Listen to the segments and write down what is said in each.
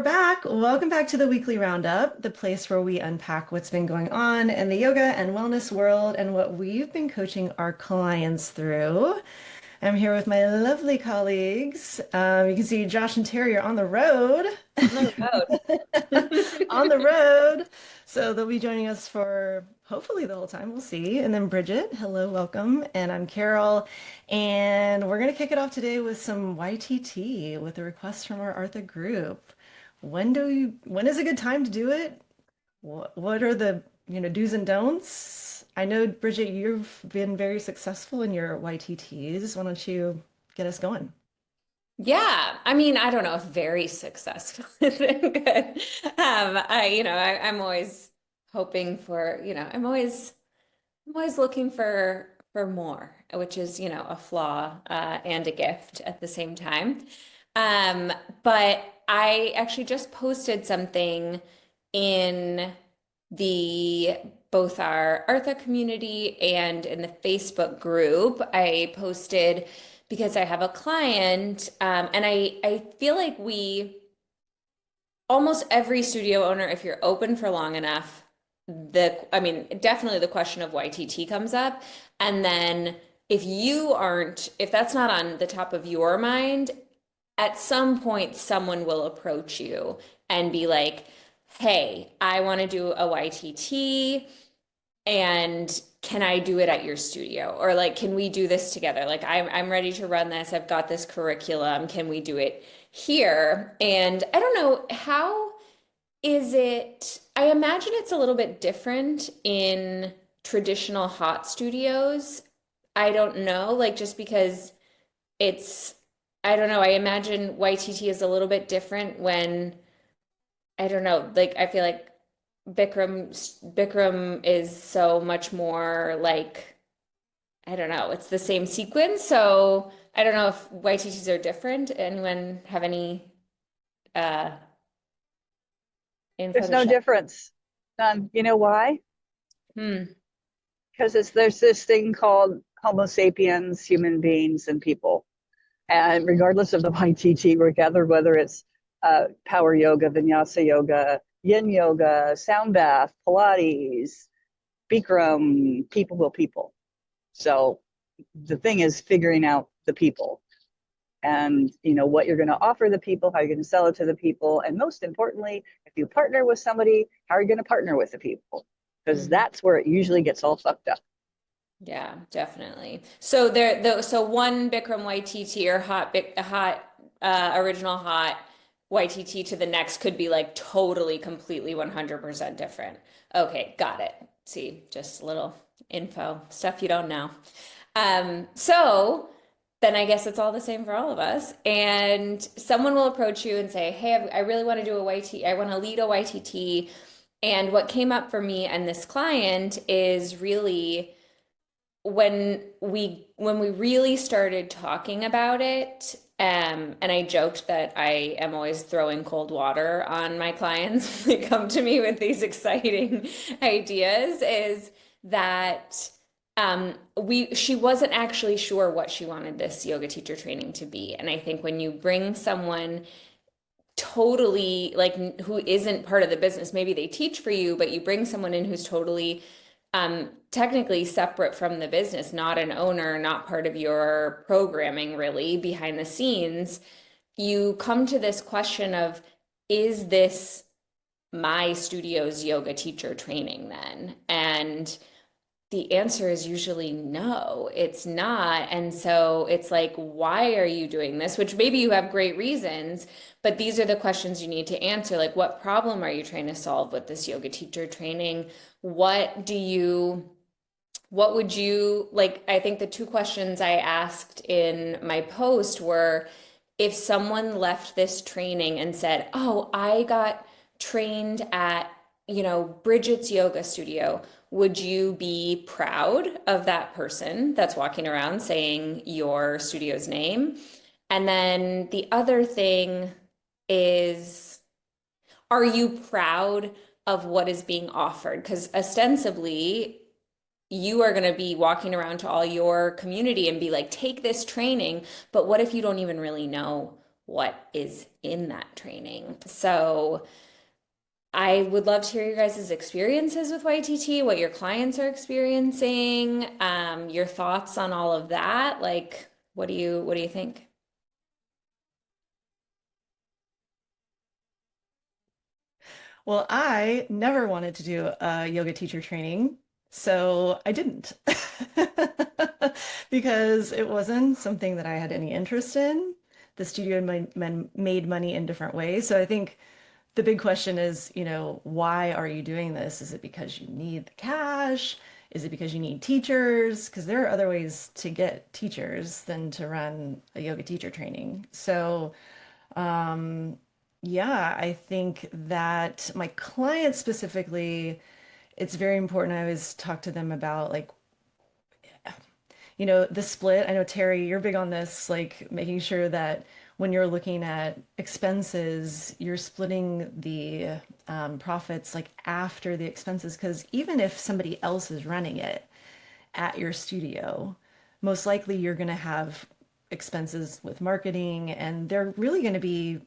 back. Welcome back to the Weekly Roundup, the place where we unpack what's been going on in the yoga and wellness world and what we've been coaching our clients through. I'm here with my lovely colleagues. You can see Josh and Terry are on the road. On the road. On the road. So they'll be joining us for hopefully the whole time. We'll see. And then Bridget, hello, welcome. And I'm Carol. And we're going to kick it off today with some YTT with a request from our Artha group. When is a good time to do it? What are the, do's and don'ts? I know, Bridget, you've been very successful in your YTTs. Why don't you get us going? Yeah, I mean, I don't know if very successful is good. I'm always hoping for, I'm always looking for more, which is, a flaw and a gift at the same time. But I actually just posted something in the both our Artha community and in the Facebook group. I posted because I have a client, and I feel like almost every studio owner, if you're open for long enough, definitely the question of YTT comes up. And then if that's not on the top of your mind, at some point someone will approach you and be like, hey, I want to do a YTT and can I do it at your studio? Or like, can we do this together? Like, I'm ready to run this. I've got this curriculum. Can we do it here? And I don't know, how is it? I imagine it's a little bit different in traditional hot studios. I don't know, like just because it's, I don't know, I imagine YTT is a little bit different when, I don't know, like I feel like Bikram is so much more like, I don't know, it's the same sequence. So I don't know if YTTs are different. Anyone have any uh info There's to no share? difference. None. You know why? Hmm. Because there's this thing called Homo sapiens, human beings, and people. And regardless of the YTT we're gathered, whether it's power yoga, vinyasa yoga, yin yoga, sound bath, Pilates, Bikram, people will people. So the thing is figuring out the people and what you're going to offer the people, how you're going to sell it to the people, and most importantly, if you partner with somebody, how are you going to partner with the people? Because Mhm. that's where it usually gets all fucked up. Yeah, definitely. So so one Bikram YTT or original hot YTT to the next could be like totally, completely 100% different. Okay, got it. See, just a little info, stuff you don't know. So then I guess it's all the same for all of us. And someone will approach you and say, hey, I really want to do a YT, I want to lead a YTT. And what came up for me and this client is really when we really started talking about it, and I joked that I am always throwing cold water on my clients when they come to me with these exciting ideas, is that she wasn't actually sure what she wanted this yoga teacher training to be. And I think when you bring someone totally like who isn't part of the business, maybe they teach for you, but you bring someone in who's totally technically separate from the business, not an owner, not part of your programming, really, behind the scenes, you come to this question of, is this my studio's yoga teacher training then? And the answer is usually no, it's not. And so it's like, why are you doing this? Which maybe you have great reasons, but these are the questions you need to answer. Like, what problem are you trying to solve with this yoga teacher training? What would you like? I think the two questions I asked in my post were, if someone left this training and said, oh, I got trained at, Bridget's yoga studio, would you be proud of that person that's walking around saying your studio's name? And then the other thing is, are you proud of what is being offered? Because ostensibly, you are going to be walking around to all your community and be like, take this training. But what if you don't even really know what is in that training. So I would love to hear your guys' experiences with YTT, what your clients are experiencing, your thoughts on all of that. Like, what do you think? Well, I never wanted to do a yoga teacher training, so I didn't because it wasn't something that I had any interest in. The studio made money in different ways. So I think the big question is, why are you doing this? Is it because you need the cash? Is it because you need teachers? Because there are other ways to get teachers than to run a yoga teacher training. So, yeah, I think that my clients specifically, it's very important. I always talk to them about like, the split. I know Terry, you're big on this, like making sure that when you're looking at expenses, you're splitting the profits like after the expenses. Because even if somebody else is running it at your studio, most likely you're going to have expenses with marketing, and they're really going to be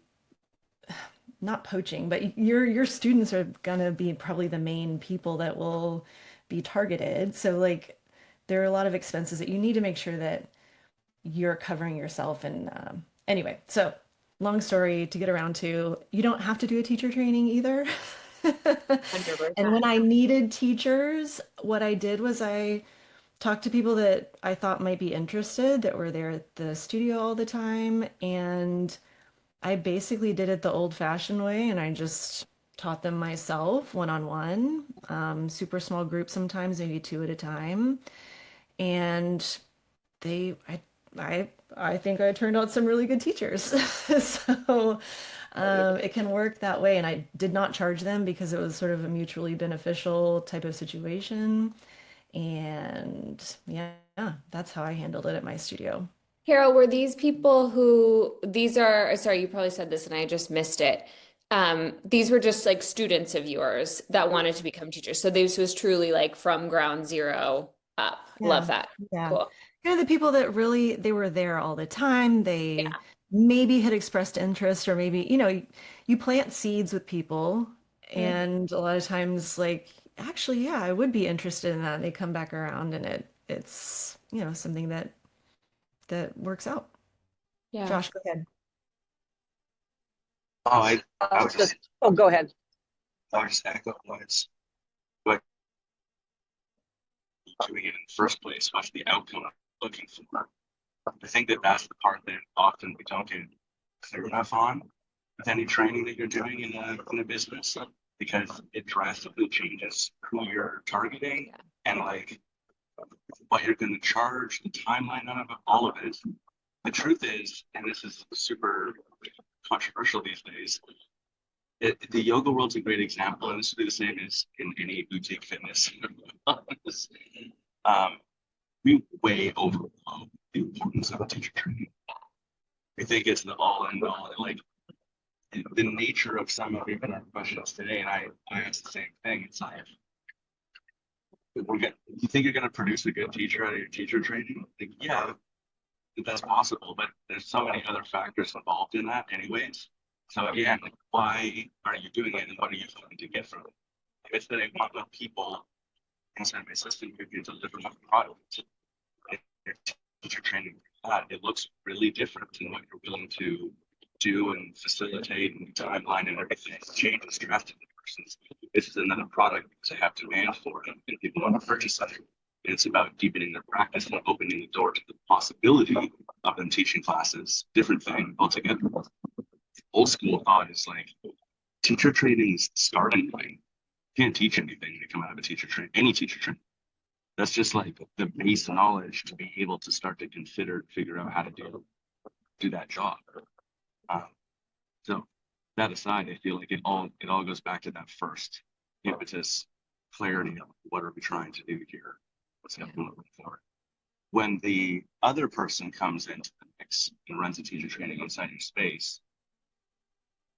not poaching, but your students are gonna be probably the main people that will be targeted. So like there are a lot of expenses that you need to make sure that you're covering yourself. And anyway, so long story to get around to, you don't have to do a teacher training either. And when 100%. I needed teachers, what I did was I talked to people that I thought might be interested that were there at the studio all the time, and I basically did it the old-fashioned way, and I just taught them myself one-on-one, super small groups sometimes, maybe two at a time. And they, I think I turned out some really good teachers. So it can work that way. And I did not charge them because it was sort of a mutually beneficial type of situation. And yeah, that's how I handled it at my studio. Carol, were these people who these are, sorry, you probably said this and I just missed it. These were just like students of yours that wanted to become teachers. So this was truly like from ground zero up. Love Yeah, that. yeah. Cool. Kind of the people that really they were there all the time. They Yeah. maybe had expressed interest, or maybe, you plant seeds with people, Mhm. and a lot of times like, actually, yeah, I would be interested in that. And they come back around, and it's, something that works out. Yeah. Josh, go ahead. Oh, I was just, Oh, go ahead. I was just echo what's what you're doing it in the first place, what's the outcome I'm looking for. I think that that's the part that often we don't get clear enough on with any training that you're doing in a business, because it drastically changes who you're targeting Yeah. and like what you're going to charge, the timeline of it, all of it. The truth is, and this is super controversial these days, the yoga world's a great example, and this would be the same as in any boutique fitness. um, we way overblow the importance of a teacher training. I think it's the all and all. Like the nature of some of even our questions today, and I asked the same thing. It's like, you think you're going to produce a good teacher out of your teacher training? Like, yeah, that's possible, but there's so many other factors involved in that, anyways. So again, like, why are you doing it, and what are you hoping to get from it? If it's that I want the people inside my system who can deliver my product, if your teacher training that, it looks really different than what you're willing to do and facilitate, and timeline and everything changes drastically versus this is another product because I have demand for it and people want to purchase it. It's about deepening their practice and opening the door to the possibility of them teaching classes. Different thing altogether. Old school thought is like teacher training is the starting point. You can't teach anything to come out of a teacher training, any teacher training. That's just like the base knowledge to be able to start to figure out how to do that job. Um, so that aside, I feel like it all goes back to that first impetus, clarity of what are we trying to do here? What's Yeah. happening for? When the other person comes into the mix and runs a teacher training inside your space,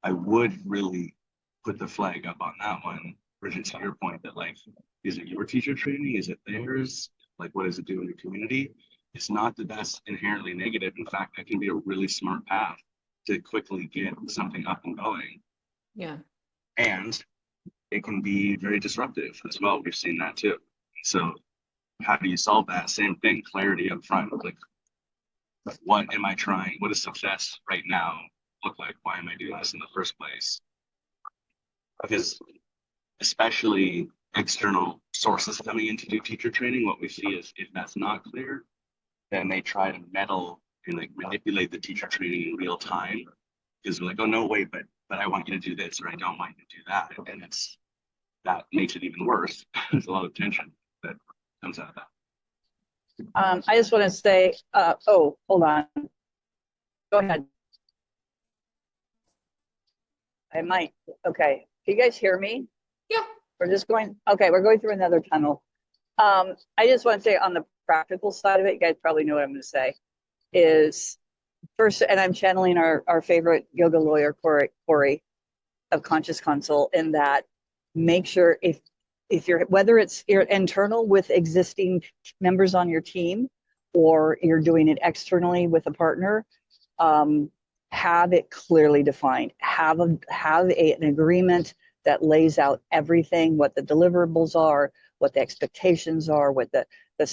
I would really put the flag up on that one, Bridget, to your point that like, is it your teacher training? Is it theirs? Like, what does it do in the community? It's not that that's inherently negative. In fact, that can be a really smart path to quickly get something up and going. Yeah. And it can be very disruptive as well. We've seen that too. So how do you solve that? Same thing, clarity up front. Like, what am I trying? What does success right now look like? Why am I doing this in the first place? Because especially external sources coming in to do teacher training, what we see is if that's not clear, then they try to meddle and like manipulate the teacher training in real time. Because they're like, oh no, wait, but I want you to do this, or I don't want you to do that. And that makes it even worse. There's a lot of tension that comes out of that. I just want to say, oh, hold on. Go ahead. I might. Okay. Can you guys hear me? Yeah. We're just going, okay, we're going through another tunnel. I just want to say on the practical side of it, you guys probably know what I'm going to say, is first, and I'm channeling our favorite yoga lawyer, Corey of Conscious Consult, in that make sure if you're, whether it's you're internal with existing members on your team or you're doing it externally with a partner, have it clearly defined. Have an agreement that lays out everything, what the deliverables are, what the expectations are, what the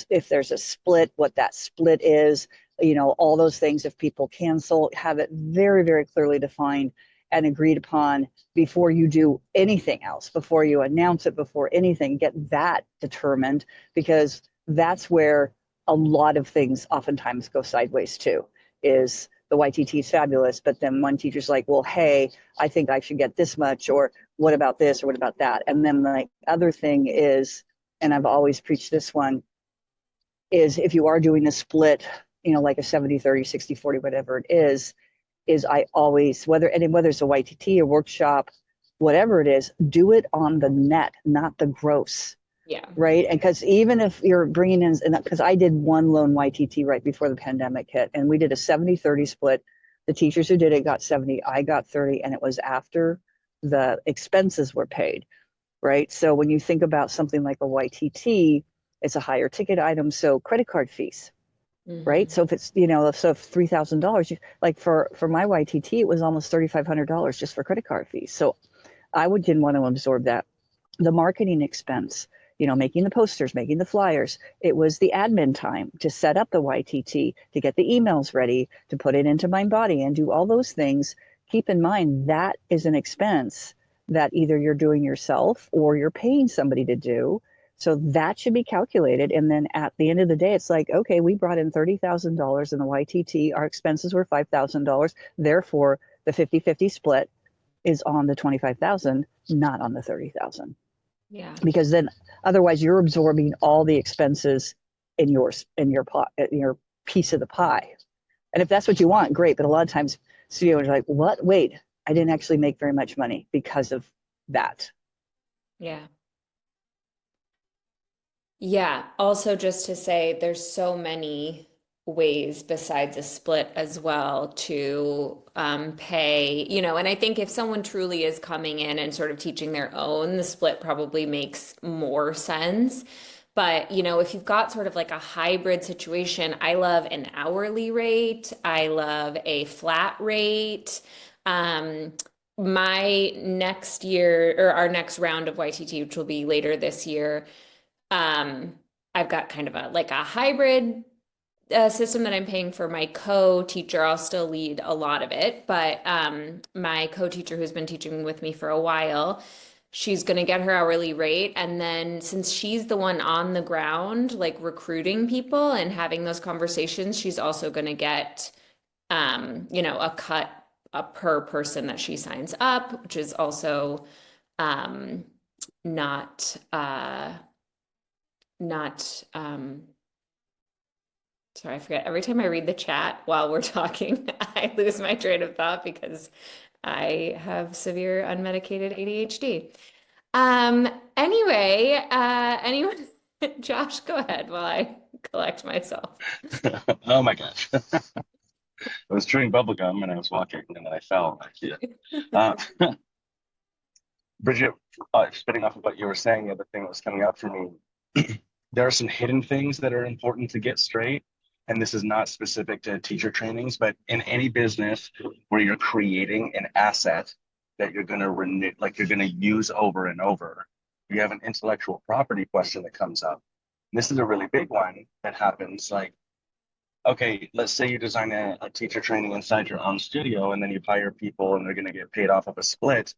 if there's a split, what that split is, you know, all those things. If people cancel, have it very, very clearly defined and agreed upon before you do anything else, before you announce it, before anything. Get that determined, because that's where a lot of things oftentimes go sideways too. Is the YTT is fabulous, but then one teacher's like, well, hey, I think I should get this much, or what about this, or what about that? And then the other thing is, and I've always preached this one, is if you are doing a split, you know, like a 70-30, 60-40, whatever it is I always, whether it's a YTT, a workshop, whatever it is, do it on the net, not the gross. Yeah. Right. And because even if you're bringing in, because I did one lone YTT right before the pandemic hit, and we did a 70-30 split. The teachers who did it got 70, I got 30, and it was after the expenses were paid. Right. So when you think about something like a YTT, it's a higher ticket item. So credit card fees. Mm-hmm. Right. So if it's, you know, so if $3,000, like for my YTT, it was almost $3,500 just for credit card fees. So didn't want to absorb that. The marketing expense, you know, making the posters, making the flyers. It was the admin time to set up the YTT, to get the emails ready, to put it into MindBody and do all those things. Keep in mind that is an expense that either you're doing yourself or you're paying somebody to do. So that should be calculated. And then at the end of the day, it's like, okay, we brought in $30,000 in the YTT. Our expenses were $5,000. Therefore, the 50-50 split is on the 25,000, not on the 30,000. Yeah. Because then otherwise you're absorbing all the expenses in your piece of the pie. And if that's what you want, great. But a lot of times studios are like, what? Wait, I didn't actually make very much money because of that. Yeah. Yeah. Also, just to say, there's so many ways besides a split as well to pay, you know, and I think if someone truly is coming in and sort of teaching their own, the split probably makes more sense. But, you know, if you've got sort of like a hybrid situation, I love an hourly rate. I love a flat rate. Um, my next year, or our next round of YTT, which will be later this year, I've got kind of a hybrid system that I'm paying for my co-teacher. I'll still lead a lot of it, but my co-teacher who's been teaching with me for a while, she's going to get her hourly rate. And then since she's the one on the ground, like recruiting people and having those conversations, she's also going to get, you know, a cut per person that she signs up, which is also not sorry, I forget. Every time I read the chat while we're talking, I lose my train of thought because I have severe unmedicated ADHD. Anyway, anyone, Josh, go ahead while I collect myself. Oh my gosh. I was chewing bubble gum and I was walking and then I fell. Bridget, spinning off of what you were saying, the other thing that was coming up for me, there are some hidden things that are important to get straight. and this is not specific to teacher trainings, but in any business where you're creating an asset that you're going to renew, like you're going to use over and over, you have an intellectual property question that comes up. This is a really big one that happens. Like, okay, let's say you design a teacher training inside your own studio, and then you hire people and they're going to get paid off of a split.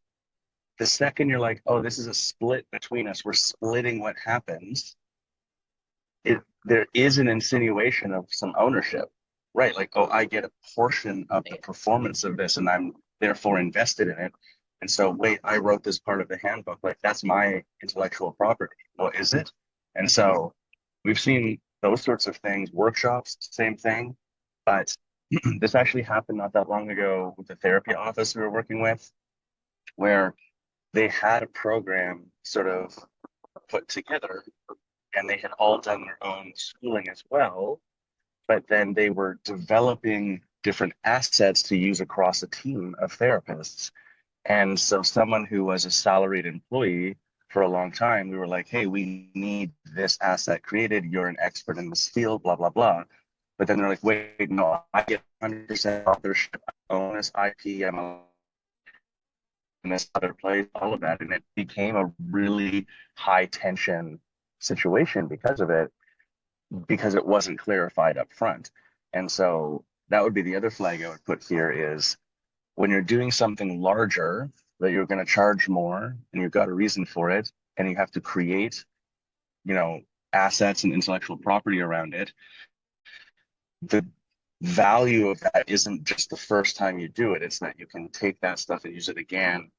The second you're like, oh, this is a split between us, we're splitting what happens, there is an insinuation of some ownership, right? Like, oh, I get a portion of the performance of this and I'm therefore invested in it. And so, wait, I wrote this part of the handbook. Like, that's my intellectual property. Well, is it? And so we've seen those sorts of things, workshops, same thing. But this actually happened not that long ago with the therapy office we were working with, where they had a program sort of put together and they had all done their own schooling as well, but then they were developing different assets to use across a team of therapists. And so someone who was a salaried employee for a long time, we were like, hey, we need this asset created. You're an expert in this field, blah, blah, blah. But then they're like, wait, no, I get 100% authorship, I own this IP, I'm in this other place, all of that. And it became a really high tension situation because of it, because it wasn't clarified up front. And so that would be the other flag I would put here is when you're doing something larger that you're going to charge more and you've got a reason for it and you have to create, assets and intellectual property around it, the value of that isn't just the first time you do it. It's that you can take that stuff and use it again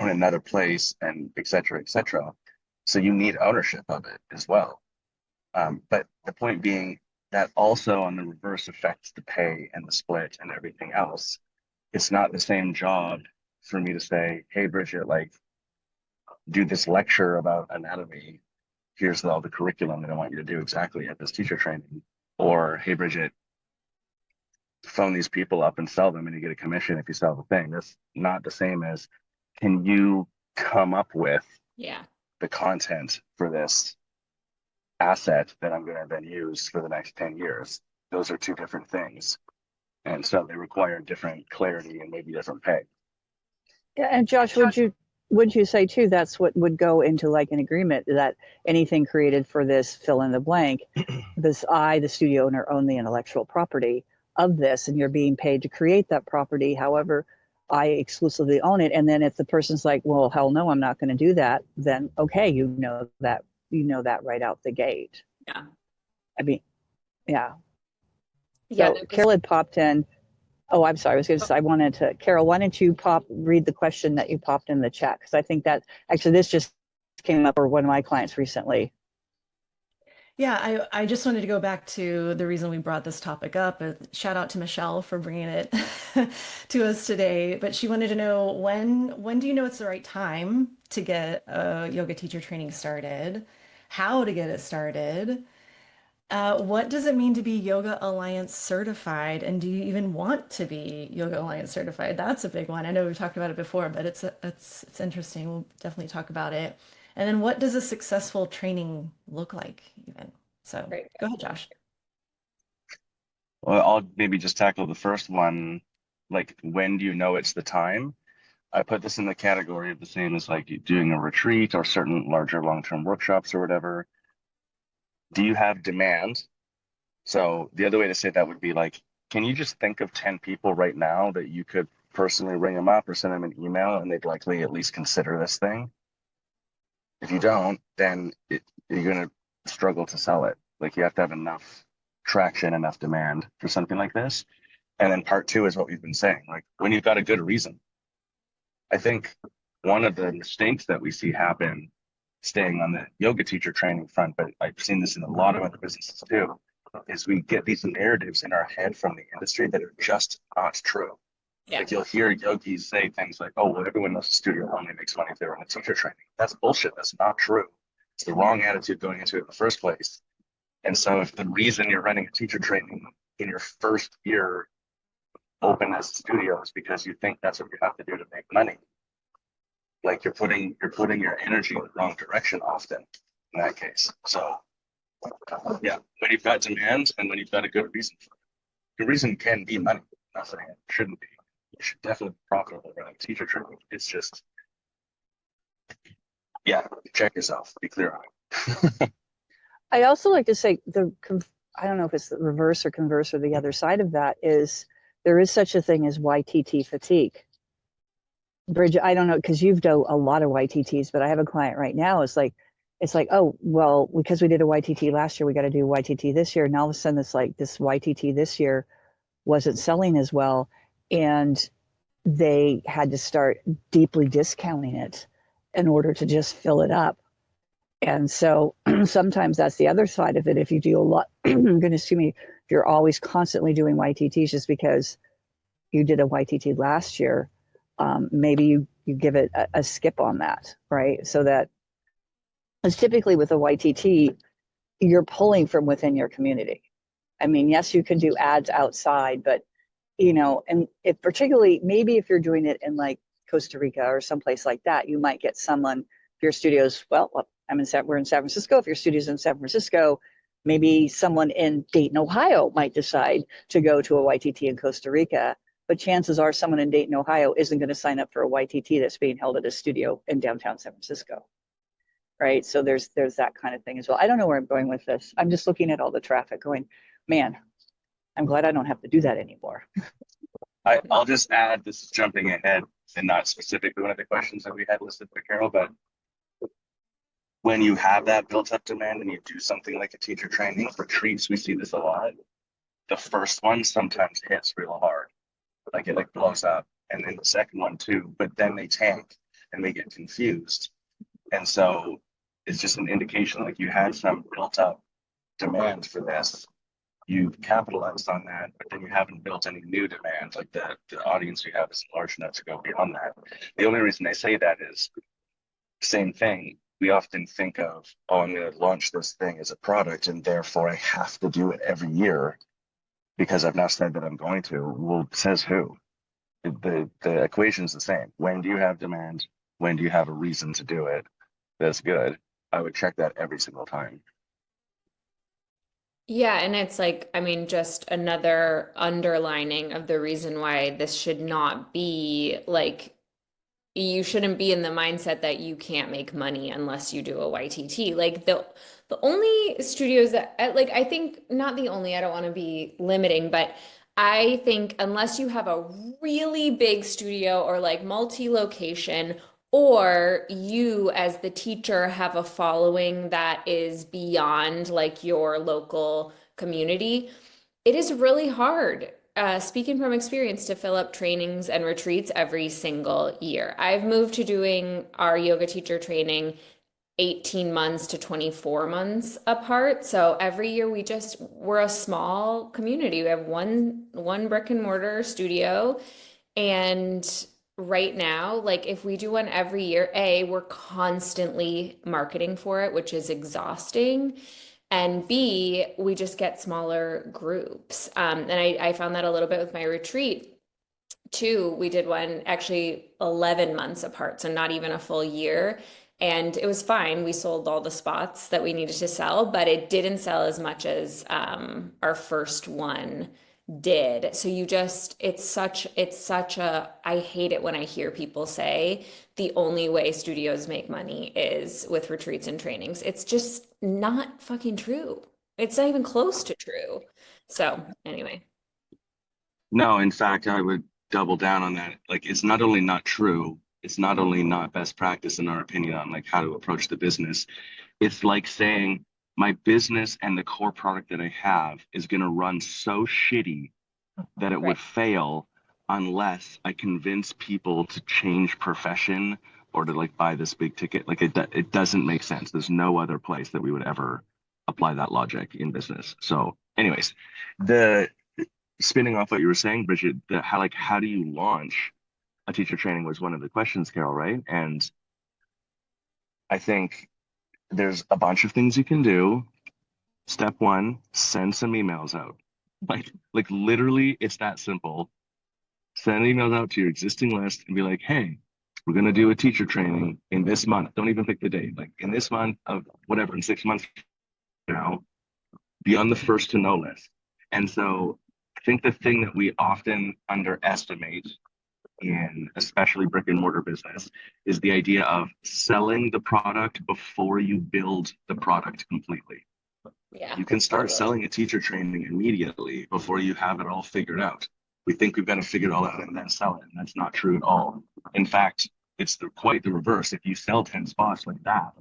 in another place and et cetera, et cetera. So you need ownership of it as well. But the point being that also on the reverse affects the pay and the split and everything else. It's not the same job for me to say, hey, Bridget, like, do this lecture about anatomy. Here's all the curriculum that I want you to do exactly at this teacher training. Or, hey, Bridget, phone these people up and sell them and you get a commission if you sell the thing. That's not the same as, can you come up with the content for this asset that I'm going to then use for the next 10 years? Those are two different things. And so they require different clarity and maybe different pay. Yeah, and Josh, would you say too that's what would go into like an agreement that anything created for this fill in the blank, the studio owner, own the intellectual property of this, and you're being paid to create that property. However, I exclusively own it. And then if the person's like, well, hell no, I'm not going to do that, then okay, you know that right out the gate. Yeah. I mean, yeah. Yeah. So Carol had popped in. Oh, I'm sorry. Carol, why don't you read the question that you popped in the chat? Because I think that actually this just came up for one of my clients recently. Yeah, I just wanted to go back to the reason we brought this topic up. Shout out to Michelle for bringing it to us today. But she wanted to know when do you know it's the right time to get a yoga teacher training started? How to get it started? What does it mean to be Yoga Alliance certified? And do you even want to be Yoga Alliance certified? That's a big one. I know we've talked about it before, but it's interesting. We'll definitely talk about it. And then what does a successful training look like even? So Right. go ahead, Josh. Well, I'll maybe just tackle the first one. Like, when do you know it's the time? I put this in the category of the same as like doing a retreat or certain larger long-term workshops or whatever. Do you have demand? So the other way to say that would be like, can you just think of 10 people right now that you could personally ring them up or send them an email and they'd likely at least consider this thing? If you don't, then you're going to struggle to sell it. Like, you have to have enough traction, enough demand for something like this. And then part two is what we've been saying, like when you've got a good reason. I think one of the mistakes that we see happen, staying on the yoga teacher training front, but I've seen this in a lot of other businesses too, is we get these narratives in our head from the industry that are just not true. Yeah. Like, you'll hear yogis say things like, oh, well, everyone knows the studio only makes money if they're in a teacher training. That's bullshit. That's not true. It's the wrong attitude going into it in the first place. And so if the reason you're running a teacher training in your first year open as a studio is because you think that's what you have to do to make money, like, you're putting your energy in the wrong direction often in that case. So Yeah, when you've got demand and when you've got a good reason for it. The reason can be money. I'm not saying it shouldn't be. It should definitely be profitable running teacher training. It's just, yeah, check yourself. Be clear on it. I also like to say I don't know if it's the reverse or converse or the other side of that is there is such a thing as YTT fatigue. Bridget, I don't know because you've done a lot of YTTs, but I have a client right now. It's like, oh well, because we did a YTT last year, we got to do YTT this year, and all of a sudden, it's like this YTT this year wasn't selling as well, and they had to start deeply discounting it in order to just fill it up. And so sometimes that's the other side of it. If you do a lot, goodness to me, if you're always constantly doing YTTs just because you did a YTT last year, maybe you give it a skip on that, right? So that, because typically with a YTT, you're pulling from within your community. I mean, yes, you can do ads outside, but and if particularly maybe if you're doing it in like Costa Rica or someplace like that, you might get someone. If your studio's we're in San Francisco. If your studio's in San Francisco, maybe someone in Dayton, Ohio, might decide to go to a YTT in Costa Rica. But chances are, someone in Dayton, Ohio, isn't going to sign up for a YTT that's being held at a studio in downtown San Francisco, right? So there's that kind of thing as well. I don't know where I'm going with this. I'm just looking at all the traffic, going, man, I'm glad I don't have to do that anymore. I'll just add, this is jumping ahead and not specifically one of the questions that we had listed for Carol, but when you have that built up demand and you do something like a teacher training, retreats, we see this a lot. The first one sometimes hits real hard, like it like blows up, and then the second one too, but then they tank and they get confused. And so it's just an indication like you had some built up demand for this. You've capitalized on that, but then you haven't built any new demand. Like the audience you have is large enough to go beyond that. The only reason I say that is same thing. We often think of, oh, I'm going to launch this thing as a product, and therefore I have to do it every year because I've now said that I'm going to. Well, says who? The equation's the same. When do you have demand? When do you have a reason to do it? That's good. I would check that every single time. Yeah, and it's like, I mean, just another underlining of the reason why this should not be like, you shouldn't be in the mindset that you can't make money unless you do a YTT. Like the only studios that like I think not the only, I don't want to be limiting, but I think unless you have a really big studio or like multi-location, or you as the teacher have a following that is beyond like your local community, it is really hard, speaking from experience, to fill up trainings and retreats every single year. I've moved to doing our yoga teacher training 18 months to 24 months apart. So every year we're a small community. We have one brick and mortar studio. And right now, like if we do one every year, we're constantly marketing for it, which is exhausting. And B, we just get smaller groups. And I found that a little bit with my retreat too. We did one actually 11 months apart, so not even a full year. And it was fine. We sold all the spots that we needed to sell, but it didn't sell as much as our first one did. So I hate it when I hear people say the only way studios make money is with retreats and trainings. It's just not fucking true. It's not even close to true. So anyway. No, in fact, I would double down on that. Like, it's not only not true, it's not only not best practice in our opinion on like how to approach the business. It's like saying my business and the core product that I have is going to run so shitty that it Right. would fail unless I convince people to change profession or to like buy this big ticket. Like it doesn't make sense. There's no other place that we would ever apply that logic in business. So, anyways, the spinning off what you were saying, Bridget, how do you launch a teacher training was one of the questions, Carol, right? And I think there's a bunch of things you can do. Step one, send some emails out. Like literally, it's that simple. Send emails out to your existing list and be like, hey, we're going to do a teacher training in this month. Don't even pick the date. Like in this month of whatever, in 6 months from now, be on the first to know list. And so I think the thing that we often underestimate in especially brick and mortar business is the idea of selling the product before you build the product completely. Yeah, You can start totally. selling a teacher training immediately before you have it all figured out. We think we've got to figure it all out and then sell it, and that's not true at all. In fact, it's quite the reverse. If you sell 10 spots like that,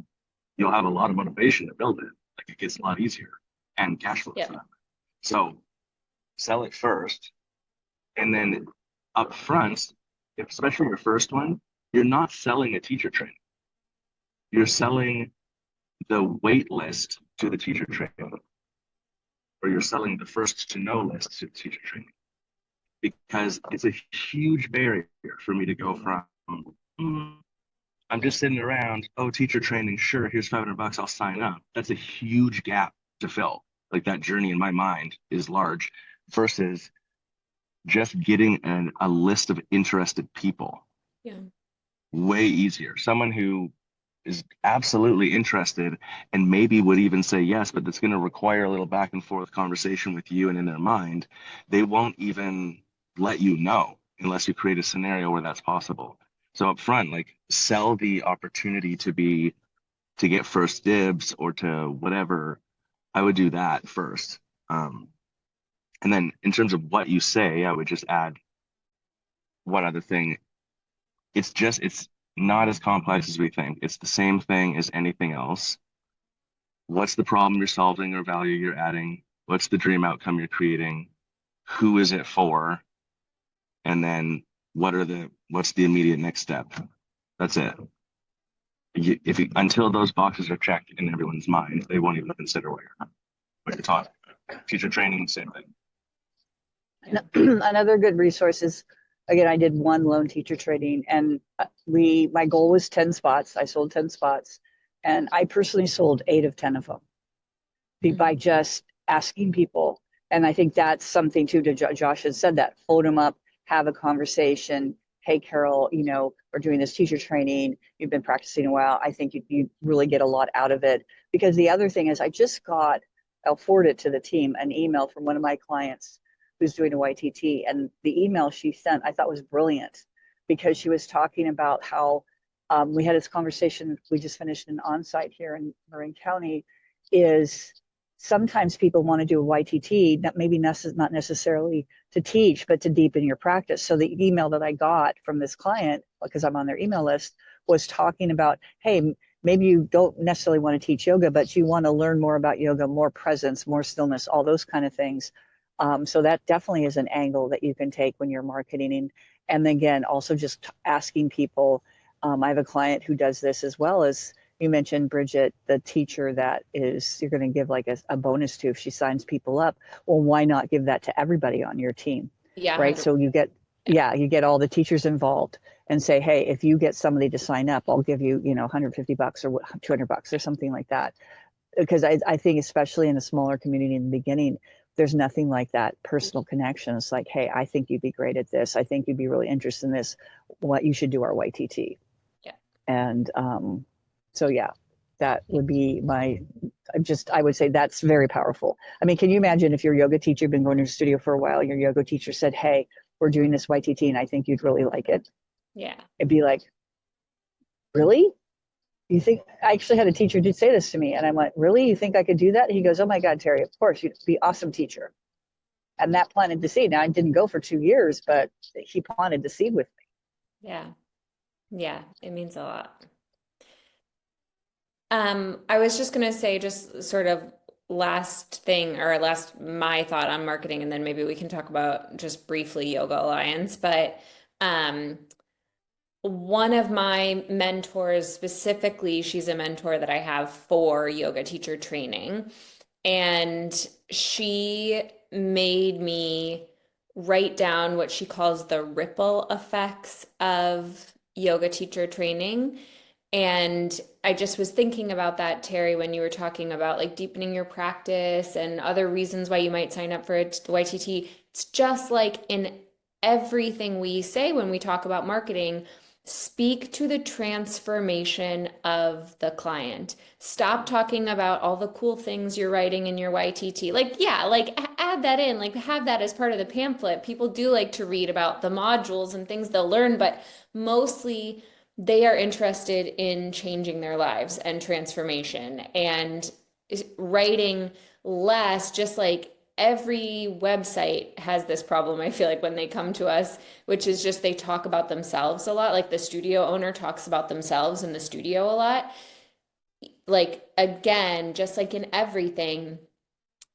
you'll have a lot of motivation to build it. Like it gets a lot easier and cash flow Yeah. for that. So sell it first, and then up front, especially your first one, you're not selling a teacher training. You're selling the wait list to the teacher training, or you're selling the first to know list to the teacher training. Because it's a huge barrier for me to go from, I'm just sitting around, oh, teacher training, sure, here's $500, I'll sign up. That's a huge gap to fill. Like that journey in my mind is large versus just getting a list of interested people. Yeah. Way easier. Someone who is absolutely interested and maybe would even say yes, but that's going to require a little back and forth conversation with you, and in their mind, they won't even let you know unless you create a scenario where that's possible. So up front, like sell the opportunity to get first dibs or to whatever. I would do that first. And then in terms of what you say, I would just add one other thing. It's not as complex as we think. It's the same thing as anything else. What's the problem you're solving or value you're adding? What's the dream outcome you're creating? Who is it for? And then what's the immediate next step? That's it. Until those boxes are checked in everyone's mind, they won't even consider what you're talking about. Teacher training, same thing. Another good resource is, again, I did one loan teacher training, and my goal was 10 spots. I sold 10 spots, and I personally sold 8 of 10 of them by just asking people. And I think that's something too, Josh has said that, phone them up, have a conversation. Hey, Carol, we're doing this teacher training. You've been practicing a while. I think you really get a lot out of it. Because the other thing is, I'll forward it to the team, an email from one of my clients who's doing a YTT. And the email she sent, I thought was brilliant, because she was talking about how we had this conversation. We just finished an on-site here in Marin County. Is sometimes people want to do a YTT, maybe not necessarily to teach, but to deepen your practice. So the email that I got from this client, because I'm on their email list, was talking about, hey, maybe you don't necessarily want to teach yoga, but you want to learn more about yoga, more presence, more stillness, all those kind of things. So that definitely is an angle that you can take when you're marketing. And again, also just asking people. I have a client who does this as well. As you mentioned, Bridget, the teacher that you're going to give like a bonus to if she signs people up. Well, why not give that to everybody on your team? Yeah. Right. 100%. So you get all the teachers involved and say, hey, if you get somebody to sign up, I'll give you, $150 or $200 or something like that. Because I think, especially in a smaller community in the beginning, there's nothing like that personal connection. It's like, hey, I think you'd be great at this. I think you'd be really interested in this. What you should do our YTT. Yeah. And so, yeah, that would be I would say that's very powerful. I mean, can you imagine if your yoga teacher had been going to the studio for a while, your yoga teacher said, hey, we're doing this YTT and I think you'd really like it. Yeah. It'd be like, really? You think? I actually had a teacher did say this to me, and I went, really? You think I could do that? He goes, oh my God, Terri, of course, you'd be an awesome teacher. And that planted the seed. Now, I didn't go for 2 years, but he planted the seed with me. Yeah. Yeah. It means a lot. I was just gonna say, just sort of last thing, or my thought on marketing, and then maybe we can talk about just briefly Yoga Alliance. But one of my mentors, specifically, she's a mentor that I have for yoga teacher training, and she made me write down what she calls the ripple effects of yoga teacher training. And I just was thinking about that, Terri, when you were talking about like deepening your practice and other reasons why you might sign up for a YTT. It's just like in everything we say when we talk about marketing, speak to the transformation of the client. Stop talking about all the cool things you're writing in your YTT. Like, yeah, like add that in, like have that as part of the pamphlet. People do like to read about the modules and things they'll learn, but mostly they are interested in changing their lives and transformation and writing less, just like every website has this problem, I feel like, when they come to us, which is just they talk about themselves a lot. Like the studio owner talks about themselves in the studio a lot. Like, again, just like in everything,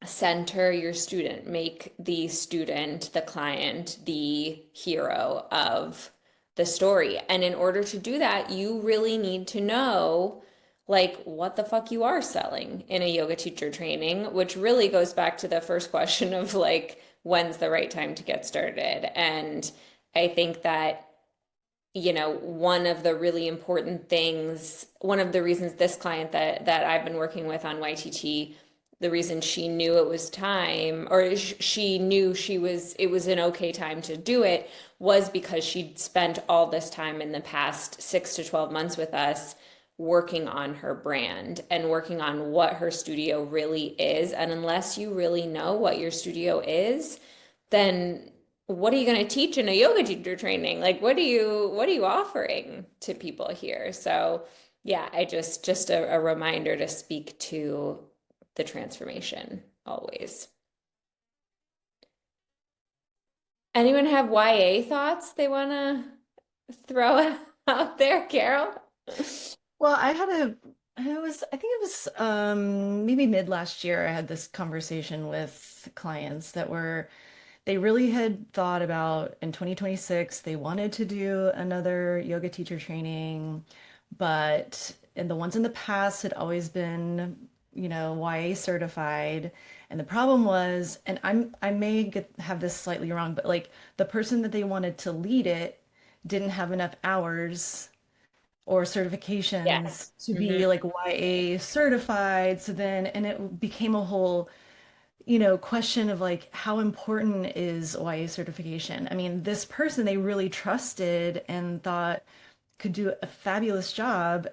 center your student, make the student, the client, the hero of the story. And in order to do that, you really need to know like what the fuck you are selling in a yoga teacher training, which really goes back to the first question of like, when's the right time to get started? And I think that one of the really important things, one of the reasons this client that I've been working with on YTT, the reason she knew it was time, or she knew it was an okay time to do it, was because she'd spent all this time in the past 6 to 12 months with us working on her brand and working on what her studio really is. And unless you really know what your studio is, then what are you going to teach in a yoga teacher training? Like, what are you offering to people here? So yeah, I just a reminder to speak to the transformation always. Anyone have YA thoughts they want to throw out there, Carol? Well, I think it was maybe mid last year, I had this conversation with clients that were, they really had thought about in 2026, they wanted to do another yoga teacher training, but and the ones in the past had always been, YA certified. And the problem was, and I may have this slightly wrong, but like the person that they wanted to lead it didn't have enough hours or Yes. certifications to Hmm. be like YA certified. So then, and it became a whole, question of like how important is YA certification? I mean, this person they really trusted and thought could do a fabulous job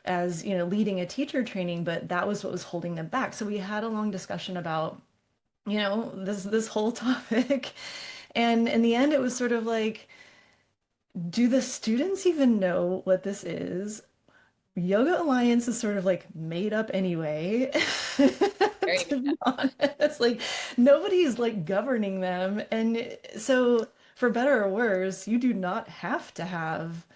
as, leading a teacher training, but that was what was holding them back. So we had a long discussion about, this whole topic. And in the end, it was sort of like, do the students even know what this is? Yoga Alliance is sort of like made up anyway, Very to be honest. Like nobody's like governing them. And so, for better or worse, you do not have to have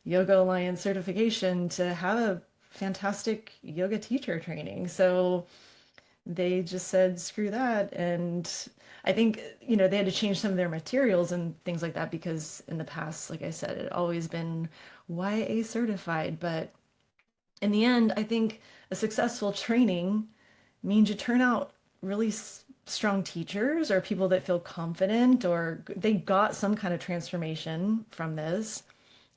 Yoga Alliance certification to have a fantastic yoga teacher training. So they just said, screw that. And I think, they had to change some of their materials and things like that because in the past, like I said, it had always been YA certified. But in the end, I think a successful training means you turn out really strong teachers or people that feel confident or they got some kind of transformation from this.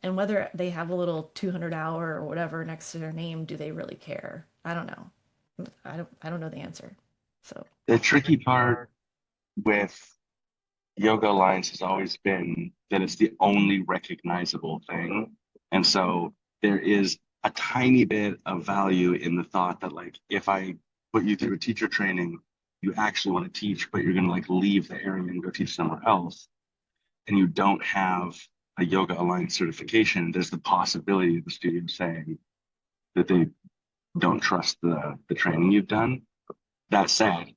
And whether they have a little 200-hour or whatever next to their name, do they really care? I don't know. I don't know the answer. So, The tricky part with Yoga Alliance has always been that it's the only recognizable thing. And so there is a tiny bit of value in the thought that like if I put you through a teacher training, you actually want to teach, but you're going to like leave the area and go teach somewhere else, and you don't have a Yoga Alliance certification, there's the possibility of the studio saying that they don't trust the training you've done. That said,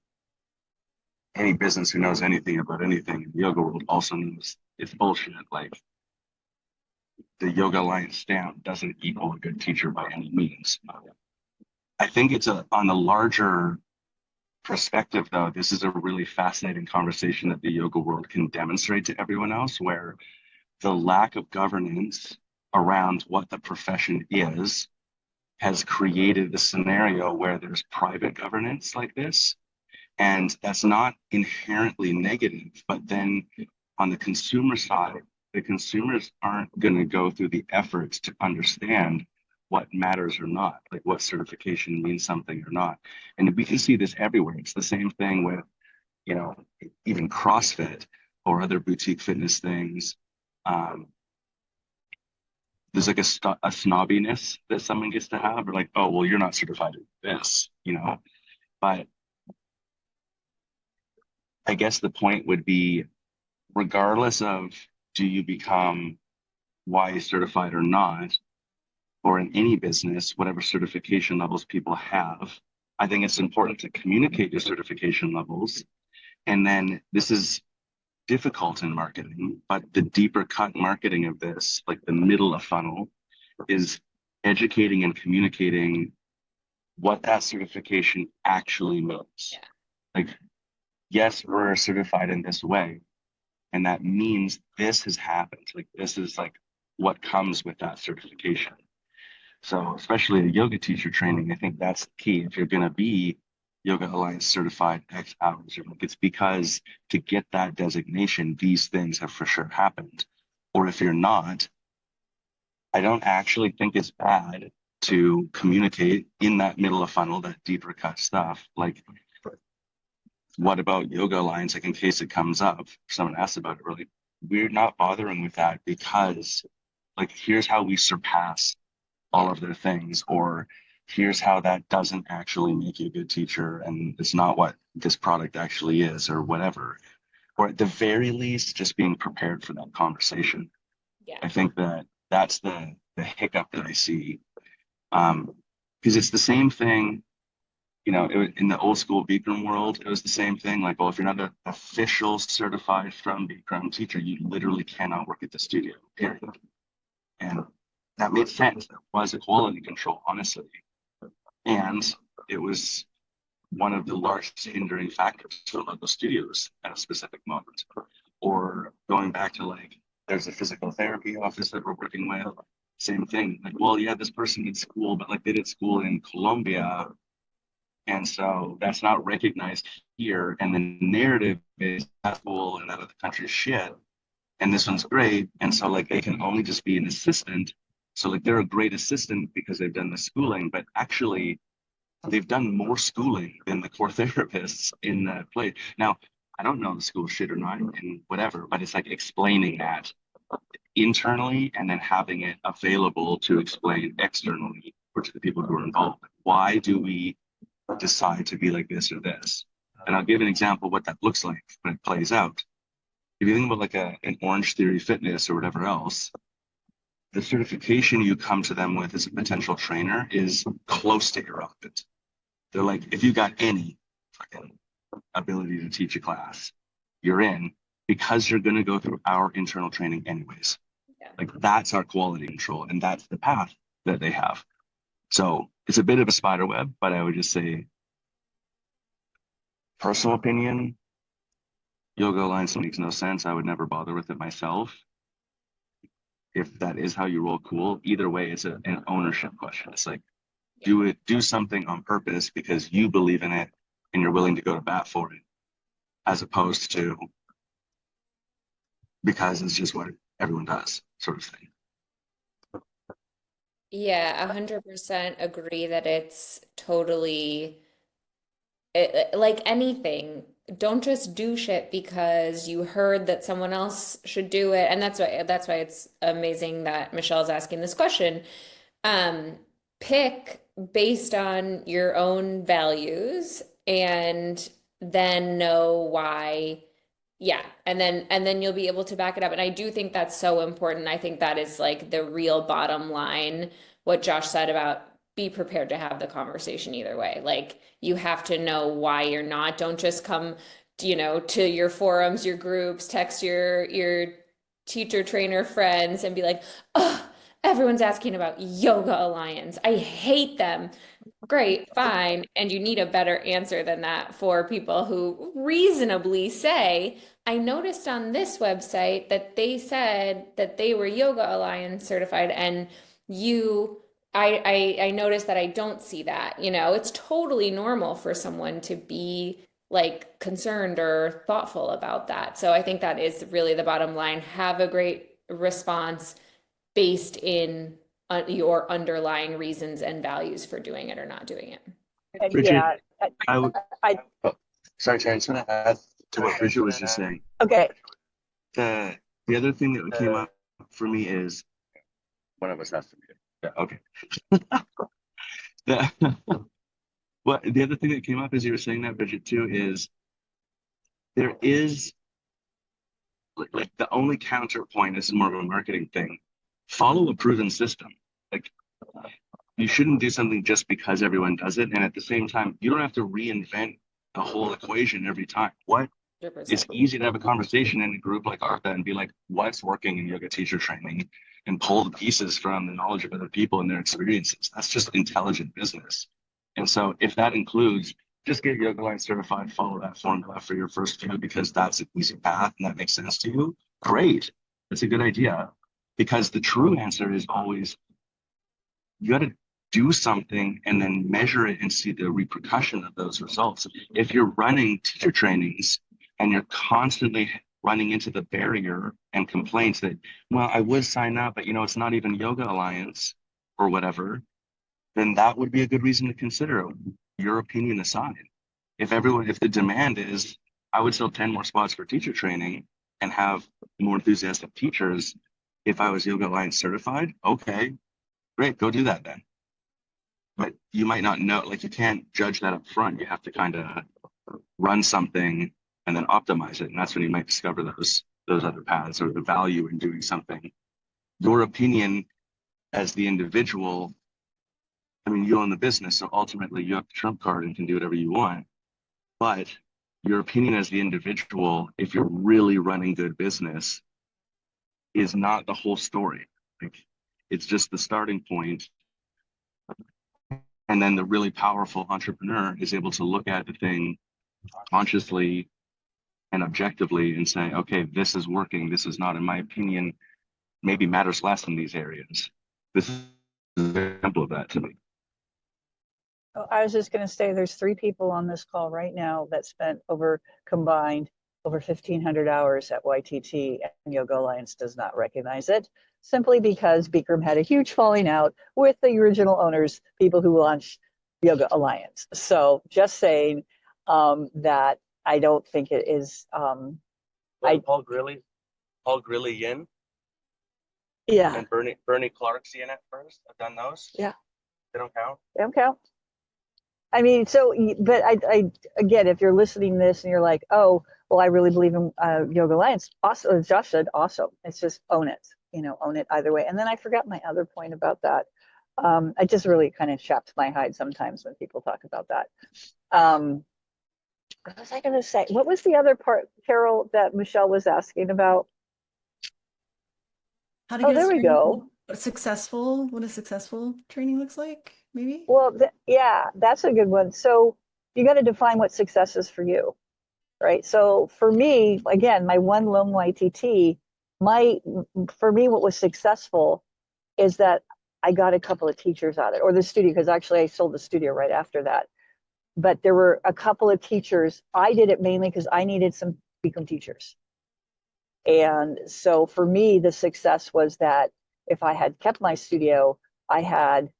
any business who knows anything about anything in the yoga world also knows it's bullshit. Like the Yoga Alliance stamp doesn't equal a good teacher by any means. I think it's on a larger perspective, though. This is a really fascinating conversation that the yoga world can demonstrate to everyone else, where the lack of governance around what the profession is has created a scenario where there's private governance like this. And that's not inherently negative. But then on the consumer side, the consumers aren't going to go through the efforts to understand what matters or not, like what certification means something or not. And we can see this everywhere. It's the same thing with, you know, even CrossFit or other boutique fitness things. Um, there's like a snobbiness that someone gets to have, or like, oh, well, you're not certified in this, you know. But I guess the point would be, regardless of do you become Y certified or not, or in any business, whatever certification levels people have, I think it's important to communicate your certification levels. And then this is difficult in marketing, but the deeper cut marketing of this, like the middle of funnel, is educating and communicating what that certification actually means. Yeah. Like, yes, we're certified in this way, and that means this has happened. Like, this is like what comes with that certification. So, especially the yoga teacher training, I think that's the key. If you're going to be Yoga Alliance certified X hours, it's because to get that designation, these things have for sure happened. Or if you're not, I don't actually think it's bad to communicate in that middle of funnel, that deeper cut stuff. Like, what about Yoga Alliance? Like, in case it comes up, someone asks about it, really, we're not bothering with that because, like, here's how we surpass all of their things, or here's how that doesn't actually make you a good teacher, and it's not what this product actually is, or whatever. Or at the very least, just being prepared for that conversation. Yeah. I think that that's the hiccup that I see. Because it's the same thing, you know, in the old school Bikram world, it was the same thing. Like, well, if you're not an official certified from Bikram teacher, you literally cannot work at the studio, period. And that made sense. There was a quality control, honestly. And it was one of the largest hindering factors for local studios at a specific moment. Or going back to, like, there's a physical therapy office that we're working with. Same thing. Like, well, yeah, this person did school, but like they did school in Colombia. And so that's not recognized here. And the narrative is that school and that other country's shit. And this one's great. And so, like, they can only just be an assistant. So, like, they're a great assistant because they've done the schooling, but actually they've done more schooling than the core therapists in that place. Now, I don't know the school shit or not and whatever, but it's like explaining that internally and then having it available to explain externally or to the people who are involved. Why do we decide to be like this or this? And I'll give an example of what that looks like when it plays out. If you think about like an Orange Theory Fitness or whatever else, the certification you come to them with as a potential trainer is close to irrelevant. They're like, if you got any fucking ability to teach a class, you're in, because you're going to go through our internal training anyways. Yeah. Like, that's our quality control, and that's the path that they have. So it's a bit of a spider web, but I would just say, personal opinion, Yoga Alliance makes no sense. I would never bother with it myself. If that is how you roll, cool. Either way, it's an ownership question. It's like, do something on purpose because you believe in it and you're willing to go to bat for it, as opposed to because it's just what everyone does, sort of thing. Yeah, 100% agree that it's totally like anything. Don't just do shit because you heard that someone else should do it. And that's why it's amazing that Michelle's asking this question. Um, Pick based on your own values and then know why. Yeah, and then you'll be able to back it up. And I do think that's so important. I think that is like the real bottom line, what Josh said about be prepared to have the conversation either way. Like you have to know why you're not. Don't just come, to your forums, your groups, text your teacher trainer friends and be like, "Oh, everyone's asking about Yoga Alliance. I hate them." Great, fine. And you need a better answer than that for people who reasonably say, I noticed on this website that they said that they were Yoga Alliance certified, and you, I noticed that I don't see that. It's totally normal for someone to be like concerned or thoughtful about that. So I think that is really the bottom line. Have a great response based in your underlying reasons and values for doing it or not doing it. Bridget, Yeah, I would, I oh, sorry, Terry, I just want to add to what Bridget was just saying. okay. The other thing that came up for me is One of us has to be. Yeah, okay. The, the other thing that came up as you were saying that, Bridget, too, is there is like the only counterpoint, this is more of a marketing thing. Follow a proven system. Like you shouldn't do something just because everyone does it. And at the same time, you don't have to reinvent the whole equation every time. What It's 100%. easy to have a conversation in a group like Artha and be like, what's working in yoga teacher training, and pull the pieces from the knowledge of other people and their experiences. That's just intelligent business. And so if that includes just get Yoga Line certified, follow that formula for your first few because that's an easy path and that makes sense to you, great. That's a good idea. Because the true answer is always you got to do something and then measure it and see the repercussion of those results. If you're running teacher trainings and you're constantly running into the barrier and complaints that, well, I would sign up, but it's not even Yoga Alliance or whatever, then that would be a good reason to consider it, your opinion aside. If the demand is, I would sell 10 more spots for teacher training and have more enthusiastic teachers if I was Yoga Alliance certified, okay, great, go do that then. But you might not know, like you can't judge that up front. You have to kind of run something and then optimize it. And that's when you might discover those other paths or the value in doing something. Your opinion as the individual, I mean, you own the business, so ultimately you have the trump card and can do whatever you want. But your opinion as the individual, if you're really running good business, is not the whole story. Like it's just the starting point. And then the really powerful entrepreneur is able to look at the thing consciously and objectively and say, okay, this is working. This is not, in my opinion, maybe matters less in these areas. This is an example of that to me. Oh, I was just going to say there's 3 people on this call right now that spent combined over 1,500 hours at YTT, and Yoga Alliance does not recognize it simply because Bikram had a huge falling out with the original owners, people who launched Yoga Alliance. So just saying that I don't think it is. Paul Grilly Yin Yeah. and Bernie Clark's in at first. I've done those. Yeah. They don't count. They don't count. I mean, so, but I again, if you're listening to this and you're like, oh, well, I really believe in Yoga Alliance. Also, as Josh said, awesome. It's just own it, own it either way. And then I forgot my other point about that. I just really kind of chaps my hide sometimes when people talk about that. What was I going to say? What was the other part, Carol, that Michelle was asking about? How to Oh, get there we go. what a successful training looks like, maybe? Well, yeah, that's a good one. So you got to define what success is for you, right? So for me, again, my one lone YTT, for me, what was successful is that I got a couple of teachers out of it, or the studio, because actually I sold the studio right after that. But there were a couple of teachers. I did it mainly because I needed some Bikram teachers. And so for me, the success was that if I had kept my studio, I had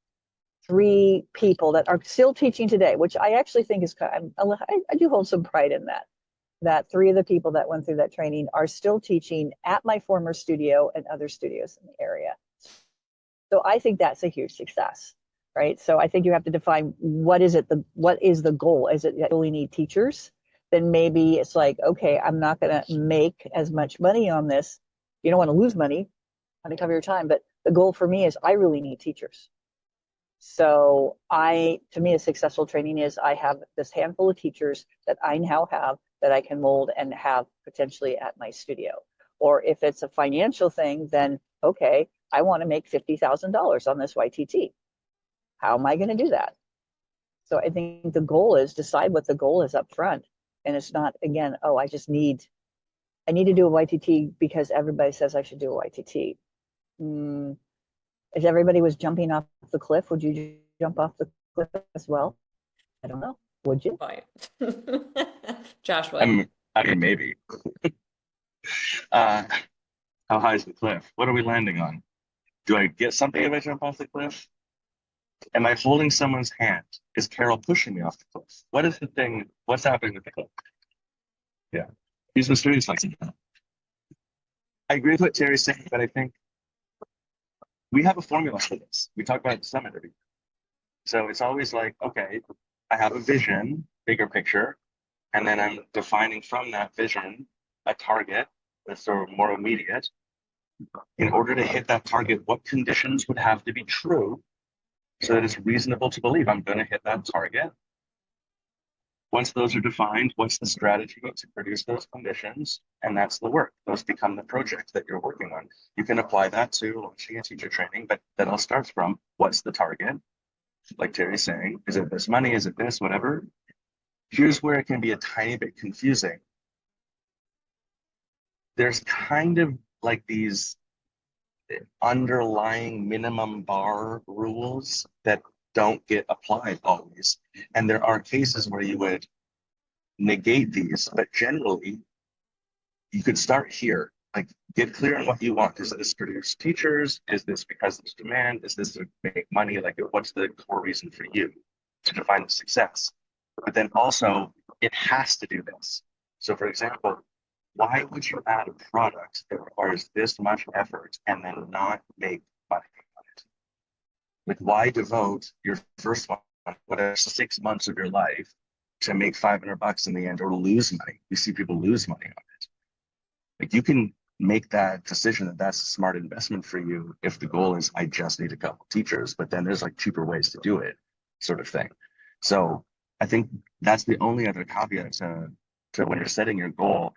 3 people that are still teaching today, which I actually think is, I do hold some pride in that 3 of the people that went through that training are still teaching at my former studio and other studios in the area. So I think that's a huge success, right? So I think you have to define what is the goal? Is it that you really need teachers? Then maybe it's like, okay, I'm not going to make as much money on this. You don't want to lose money, want to cover your time, but the goal for me is I really need teachers. So to me, a successful training is I have this handful of teachers that I now have that I can mold and have potentially at my studio. Or if it's a financial thing, then okay, I want to make $50,000 on this YTT. How am I going to do that? So I think the goal is decide what the goal is up front. And it's not, again, oh, I need to do a YTT because everybody says I should do a YTT. If everybody was jumping off the cliff, would you jump off the cliff as well? I don't know. Would you? Josh would. I mean, maybe. How high is the cliff? What are we landing on? Do I get something if I jump off the cliff? Am I holding someone's hand? Is Carol pushing me off the cliff? What is the thing? What's happening with the cliff? Yeah. These mysterious like I agree with what Terry's saying, but I think we have a formula for this. We talk about it at the summit every year. So it's always like, okay, I have a vision, bigger picture, and then I'm defining from that vision a target that's sort of more immediate. In order to hit that target, what conditions would have to be true so that it's reasonable to believe I'm going to hit that target? Once those are defined, what's the strategy to produce those conditions? And that's the work. Those become the project that you're working on. You can apply that to launching a teacher training, but that all starts from what's the target? Like Terry's saying, is it this money? Is it this, whatever? Here's where it can be a tiny bit confusing. There's kind of like these underlying minimum bar rules that don't get applied always. And there are cases where you would negate these, but generally you could start here. Like, get clear on what you want. Is this produce teachers? Is this because there's demand? Is this to make money? Like, what's the core reason for you to define the success? But then also, it has to do this. So, for example, why would you add a product that requires this much effort and then not make money on it? Like, why devote your first one, whatever, 6 months of your life to make $500 in the end or lose money? You see people lose money on it. Like, you can make that decision that that's a smart investment for you if the goal is I just need a couple teachers, but then there's like cheaper ways to do it, sort of thing. So I think that's the only other caveat to when you're setting your goal.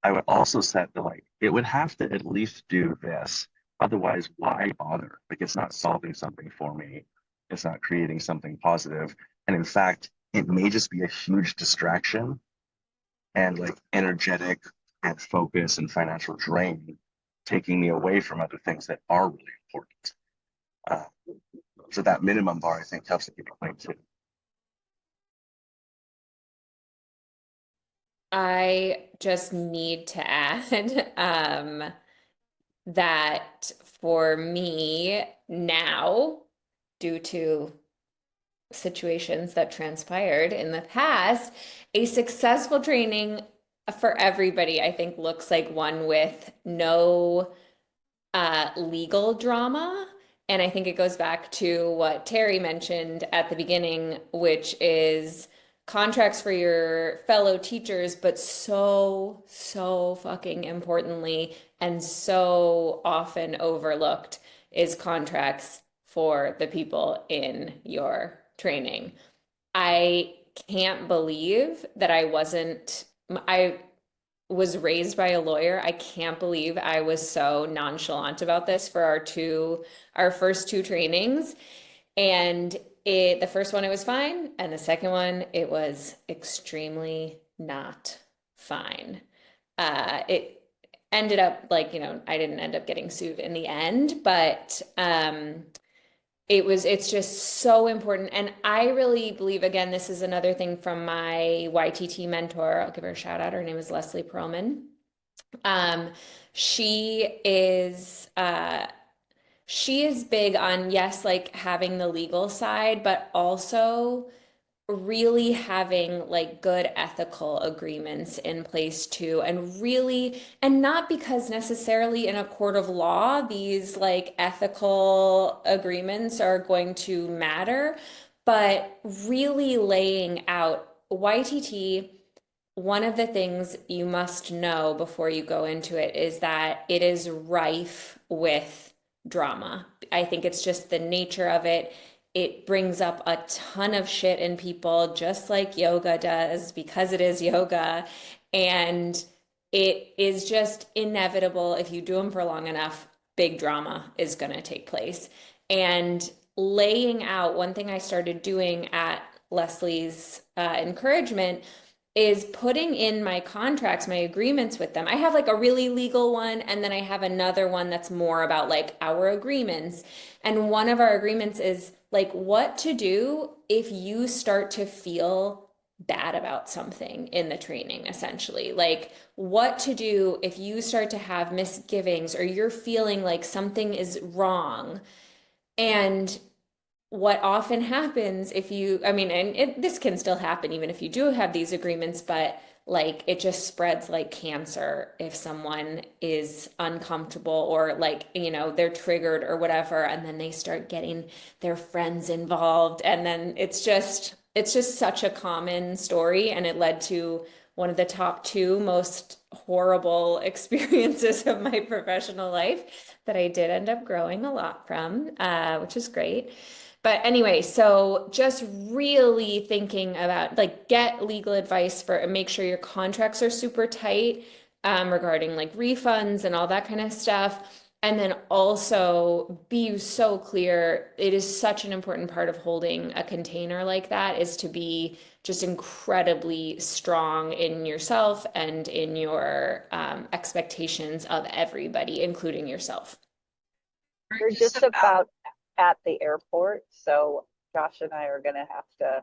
I would also set the like, it would have to at least do this. Otherwise, why bother? Like, it's not solving something for me. It's not creating something positive. And in fact, it may just be a huge distraction and like energetic and focus and financial drain, taking me away from other things that are really important. Uh, so that minimum bar, I think, helps to keep it clean too. I just need to add that for me now, due to situations that transpired in the past, a successful training for everybody, I think, looks like one with no legal drama. And I think it goes back to what Terry mentioned at the beginning, which is contracts for your fellow teachers, but so fucking importantly and so often overlooked is contracts for the people in your training. I can't believe that I was raised by a lawyer. I can't believe I was so nonchalant about this for our first two trainings. And the first one, it was fine. And the second one, it was extremely not fine. It ended up like, I didn't end up getting sued in the end, but it's just so important. And I really believe, again, this is another thing from my YTT mentor. I'll give her a shout out. Her name is Leslie Perlman. Um, she is she is big on, yes, like having the legal side, but also really having like good ethical agreements in place too, and really, and not because necessarily in a court of law these like ethical agreements are going to matter, but really laying out YTT. One of the things you must know before you go into it is that it is rife with drama. I think it's just the nature of it. It brings up a ton of shit in people, just like yoga does, because it is yoga. And it is just inevitable. If you do them for long enough, big drama is going to take place. And laying out, one thing I started doing at Leslie's encouragement is putting in my contracts, my agreements with them. I have like a really legal one, and then I have another one that's more about like our agreements. And one of our agreements is like what to do if you start to feel bad about something in the training, essentially. Like what to do if you start to have misgivings or you're feeling like something is wrong. And what often happens if you, I mean, and this can still happen even if you do have these agreements, but like it just spreads like cancer if someone is uncomfortable or like, they're triggered or whatever, and then they start getting their friends involved. And then it's just such a common story. And it led to one of the top two most horrible experiences of my professional life that I did end up growing a lot from, which is great. But anyway, so just really thinking about like get legal advice for and make sure your contracts are super tight regarding like refunds and all that kind of stuff. And then also be so clear. It is such an important part of holding a container like that is to be just incredibly strong in yourself and in your expectations of everybody, including yourself. We're just about at the airport, so Josh and I are going to have to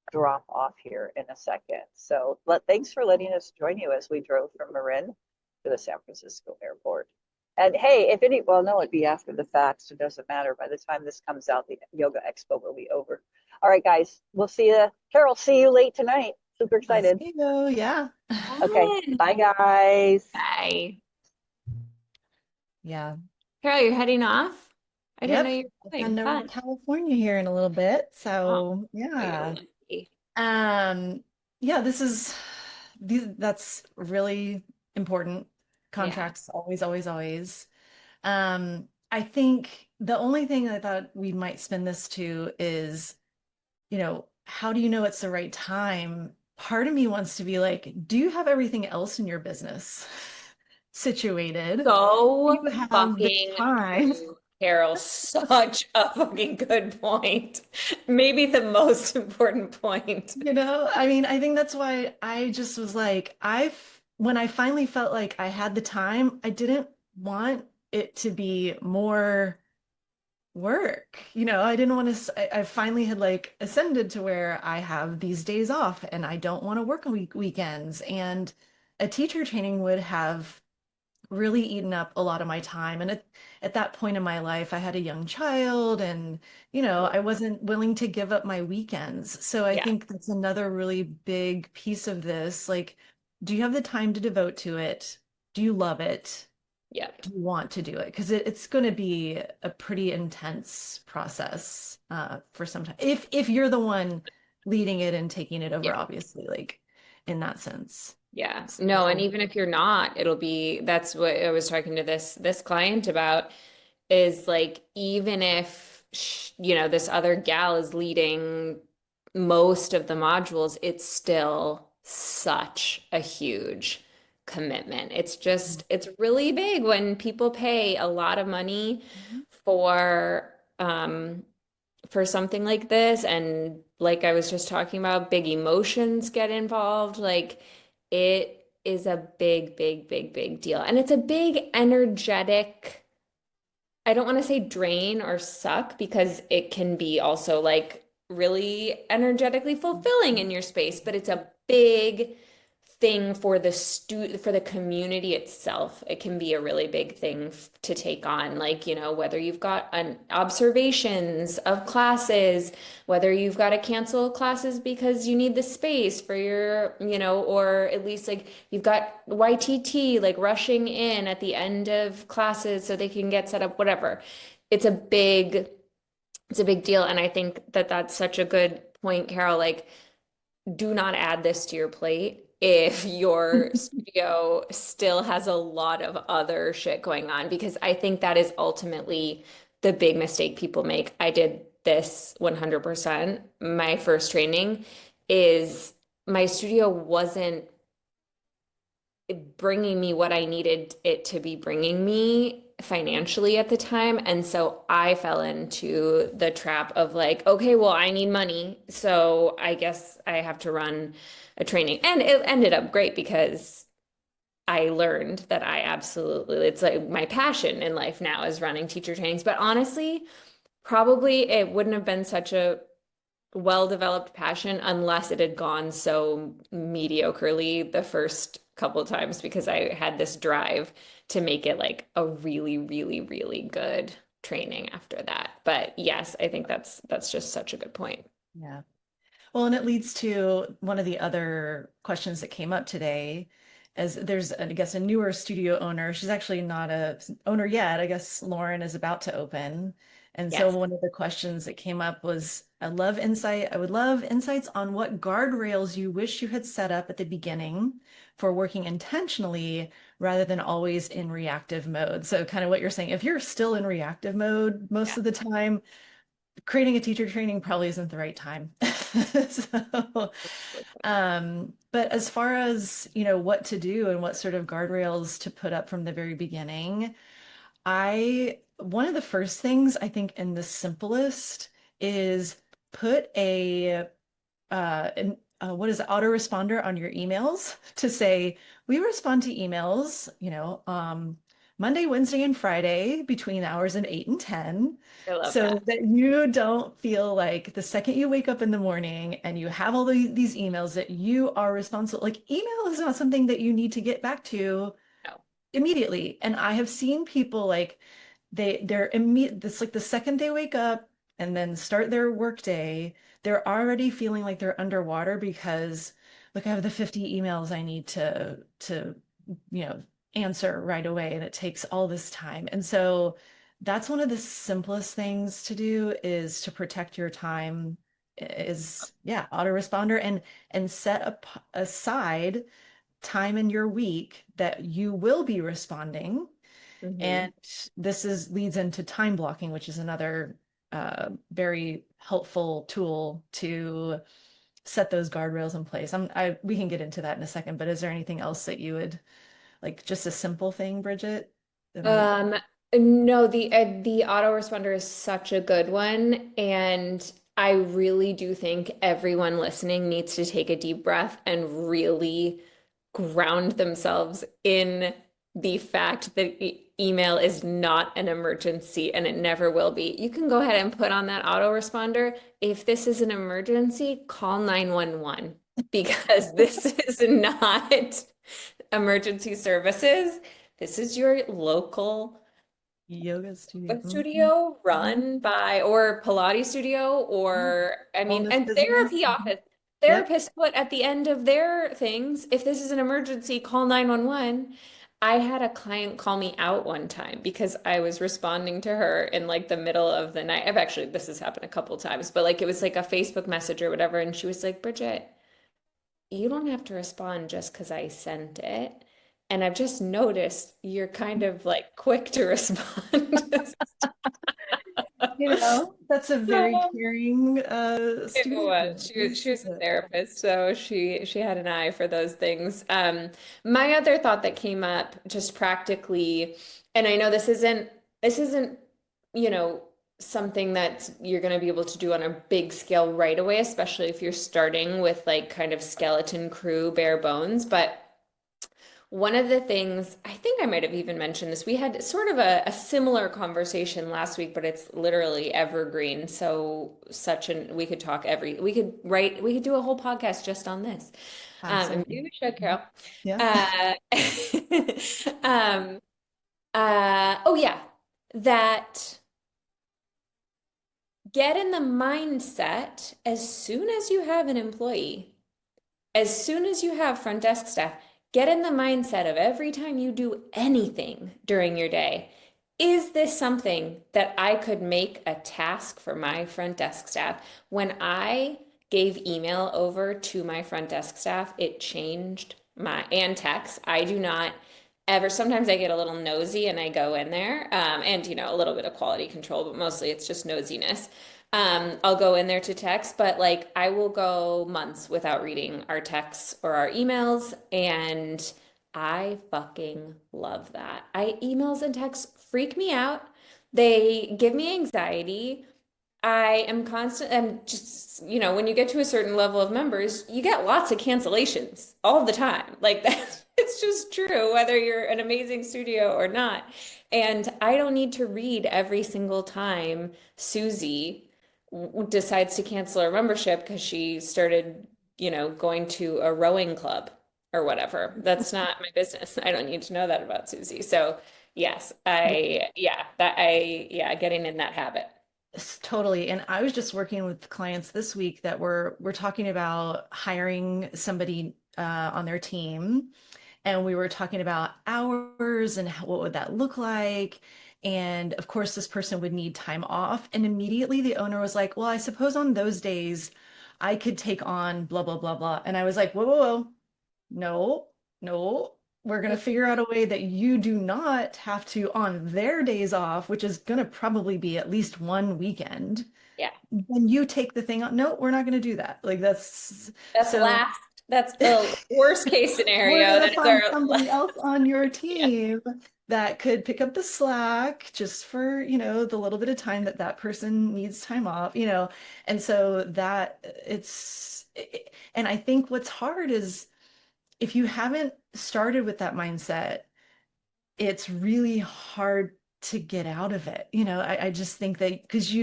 drop off here in a second. So thanks for letting us join you as we drove from Marin to the San Francisco airport. And hey, well, no, it'd be after the fact, so it doesn't matter. By the time this comes out, the Yoga Expo will be over. All right, guys, we'll see you. Carol, see you late tonight. Super excited. Let's go. Yeah. Okay, bye, guys. Bye. Yeah. Carol, you're heading off? I didn't know Yep. you were going. Heading over to Fun. California here in a little bit. Oh, So you're yeah. lucky. Um, yeah, that's really important. Yeah. Contracts, always, always, always. I think the only thing I thought we might spin this to is, how do you know it's the right time? Part of me wants to be like, do you have everything else in your business situated? Do So you have the fucking time? true, Carol. Such a fucking good point. Maybe the most important point. I mean, I think that's why I just was like, when I finally felt like I had the time, I didn't want it to be more work. I didn't want to, I finally had like ascended to where I have these days off and I don't want to work on weekends. And a teacher training would have really eaten up a lot of my time. And at that point in my life, I had a young child and, I wasn't willing to give up my weekends. So I Yeah. think that's another really big piece of this. Like, do you have the time to devote to it? Do you love it? Yep. Do you want to do it? Because it's going to be a pretty intense process for some time. If you're the one leading it and taking it over, Yeah. obviously, like in that sense. Yeah. No, and So, even if you're not, that's what I was talking to this client about is like even if this other gal is leading most of the modules, it's still such a huge commitment. It's really big when people pay a lot of money mhm. for um for something like this. And like I was just talking about, big emotions get involved. Like it is a big, big, big, big deal. And it's a big energetic, I don't want to say drain or suck because it can be also like really energetically fulfilling in your space, but it's a big thing for for the community itself. It can be a really big thing to take on, like, whether you've got an observations of classes, whether you've got to cancel classes because you need the space for your, or at least like you've got YTT like rushing in at the end of classes so they can get set up, whatever. It's a big, it's a big deal. And I think that that's such a good point, Carol. Like, do not add this to your plate if your studio still has a lot of other shit going on, because I think that is ultimately the big mistake people make. I did this 100%. My first training is my studio wasn't bringing me what I needed it to be bringing me financially at the time. And so I fell into the trap of like, okay, well, I need money. So I guess I have to run a training. And it ended up great because I learned that it's like my passion in life now is running teacher trainings. But honestly, probably it wouldn't have been such a well-developed passion unless it had gone so mediocrely the first couple of times, because I had this drive to make it like a really, really, really good training after that. But yes, I think that's just such a good point. Yeah. Well, and it leads to one of the other questions that came up today, as there's, I guess, a newer studio owner. She's actually not a owner yet. I guess Lauren is about to open. And so Yes. one of the questions that came up was, I would love insights on what guardrails you wish you had set up at the beginning for working intentionally rather than always in reactive mode. So kind of what you're saying, if you're still in reactive mode most Yeah. of the time, creating a teacher training probably isn't the right time. So, but as far as, what to do and what sort of guardrails to put up from the very beginning, one of the first things I think and the simplest is put what is it, autoresponder on your emails to say, we respond to emails, Monday, Wednesday, and Friday between the hours of 8 and 10, I love so that. that you don't feel like the second you wake up in the morning and you have all these emails that you are responsible. Like email is not something that you need to get back to No. immediately. And I have seen people like they're immediate this like the second they wake up and then start their workday, they're already feeling like they're underwater because look, I have the 50 emails I need to you know answer right away, and it takes all this time. And so that's one of the simplest things to do is to protect your time is yeah, autoresponder and set aside time in your week that you will be responding. Hmm. And leads into time blocking, which is another very helpful tool to set those guardrails in place. We can get into that in a second, but is there anything else that you would like, just a simple thing, Bridget, that might? Um, no, the autoresponder is such a good one, and I really do think everyone listening needs to take a deep breath and really ground themselves in the fact that email is not an emergency and it never will be. You can go ahead and put on that autoresponder. If this is an emergency, call 911 because this is not emergency services. This is your local Yoga studio. yoga Mhm. studio Mhm. run by, or Pilates studio, Yeah. or I mean, Wellness and business. therapy Mhm. office. Yep. Therapists put at the end of their things, if this is an emergency, call 911. I had a client call me out one time because I was responding to her in like the middle of the night. I've actually, this has happened a couple times, but like it was like a Facebook message or whatever. And she was like, Bridget, you don't have to respond just because I sent it. And I've just noticed you're kind of like quick to respond. That's a very So caring it studio. was. She was a Is therapist, so she had an eye for those things. My other thought that came up just practically, and I know this isn't, you know, something that you're going to be able to do on a big scale right away, especially if you're starting with like kind of skeleton crew, bare bones, but one of the things, I think I might have even mentioned this, we had sort of a similar conversation last week, but it's literally evergreen. So we could do a whole podcast just on this. And maybe absolutely. we should, Mhm. Carol. Yeah. Uh, um, oh yeah, that get in the mindset as soon as you have an employee. As soon as you have front desk staff, get in the mindset of every time you do anything during your day, is this something that I could make a task for my front desk staff? When I gave email over to my front desk staff, it changed and text. I do not ever, sometimes I get a little nosy and I go in there, and a little bit of quality control, but mostly it's just nosiness. I'll go in there to text, but like I will go months without reading our texts or our emails, and I fucking love that. Emails and texts freak me out. They give me anxiety. I'm just, when you get to a certain level of members, you get lots of cancellations all the time. Like that, it's just true, whether you're an amazing studio or not. And I don't need to read every single time Susie decides to cancel her membership because she started, going to a rowing club or whatever. That's not my business. I don't need to know that about Susie. So yes, Yeah. yeah, getting in that habit. Totally. And I was just working with clients this week that we're talking about hiring somebody on their team, and we were talking about hours and what would that look like. And of course, this person would need time off. And immediately the owner was like, "Well, I suppose on those days I could take on blah blah blah blah." And I was like, "Whoa, whoa, whoa. No, no. We're going to figure out a way that you do not have to on their days off, which is going to probably be at least one weekend. Yeah. When you take the thing on, no, we're not going to do that. Like that's That's so last. That's the worst case we're scenario. going That to is find our somebody else on your yeah. team that could pick up the slack just for, the little bit of time that that person needs time off. And so that and I think what's hard is if you haven't started with that mindset, it's really hard to get out of it. I just think that because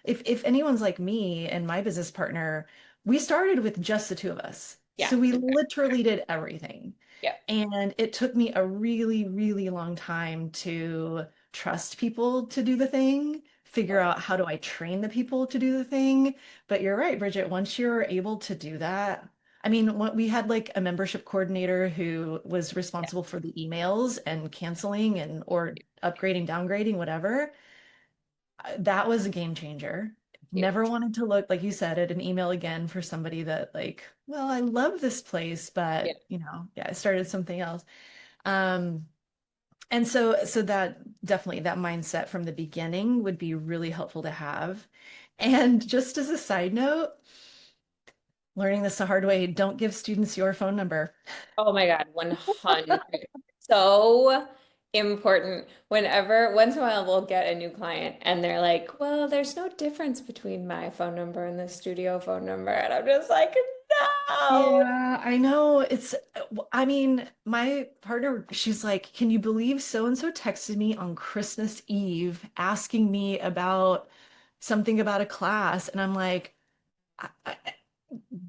if anyone's like me and my business partner, we started with just the two of us. Yeah. So we Okay. literally did everything. Yeah. And it took me a really, really long time to trust people to do the thing, figure Totally. out how do I train the people to do the thing. But you're right, Bridget, once you're able to do that, I mean, we had like a membership coordinator who was Yeah. responsible for the emails and canceling and or upgrading, downgrading, whatever. That was a game changer. Never Huge. wanted to look, like you said, at an email again for somebody that like, well, I love this place, Yeah. but yeah, I started something else. Um, and so that definitely that mindset from the beginning would be really helpful to have. And just as a side note, learning this the hard way, don't give students your phone number. Oh my God, 100. So important. Once in a while, we'll get a new client and they're like, well, there's no difference between my phone number and the studio phone number. And I'm just like, no. Yeah, I know. I mean, my partner, she's like, can you believe so and so texted me on Christmas Eve asking me about something about a class? And I'm like,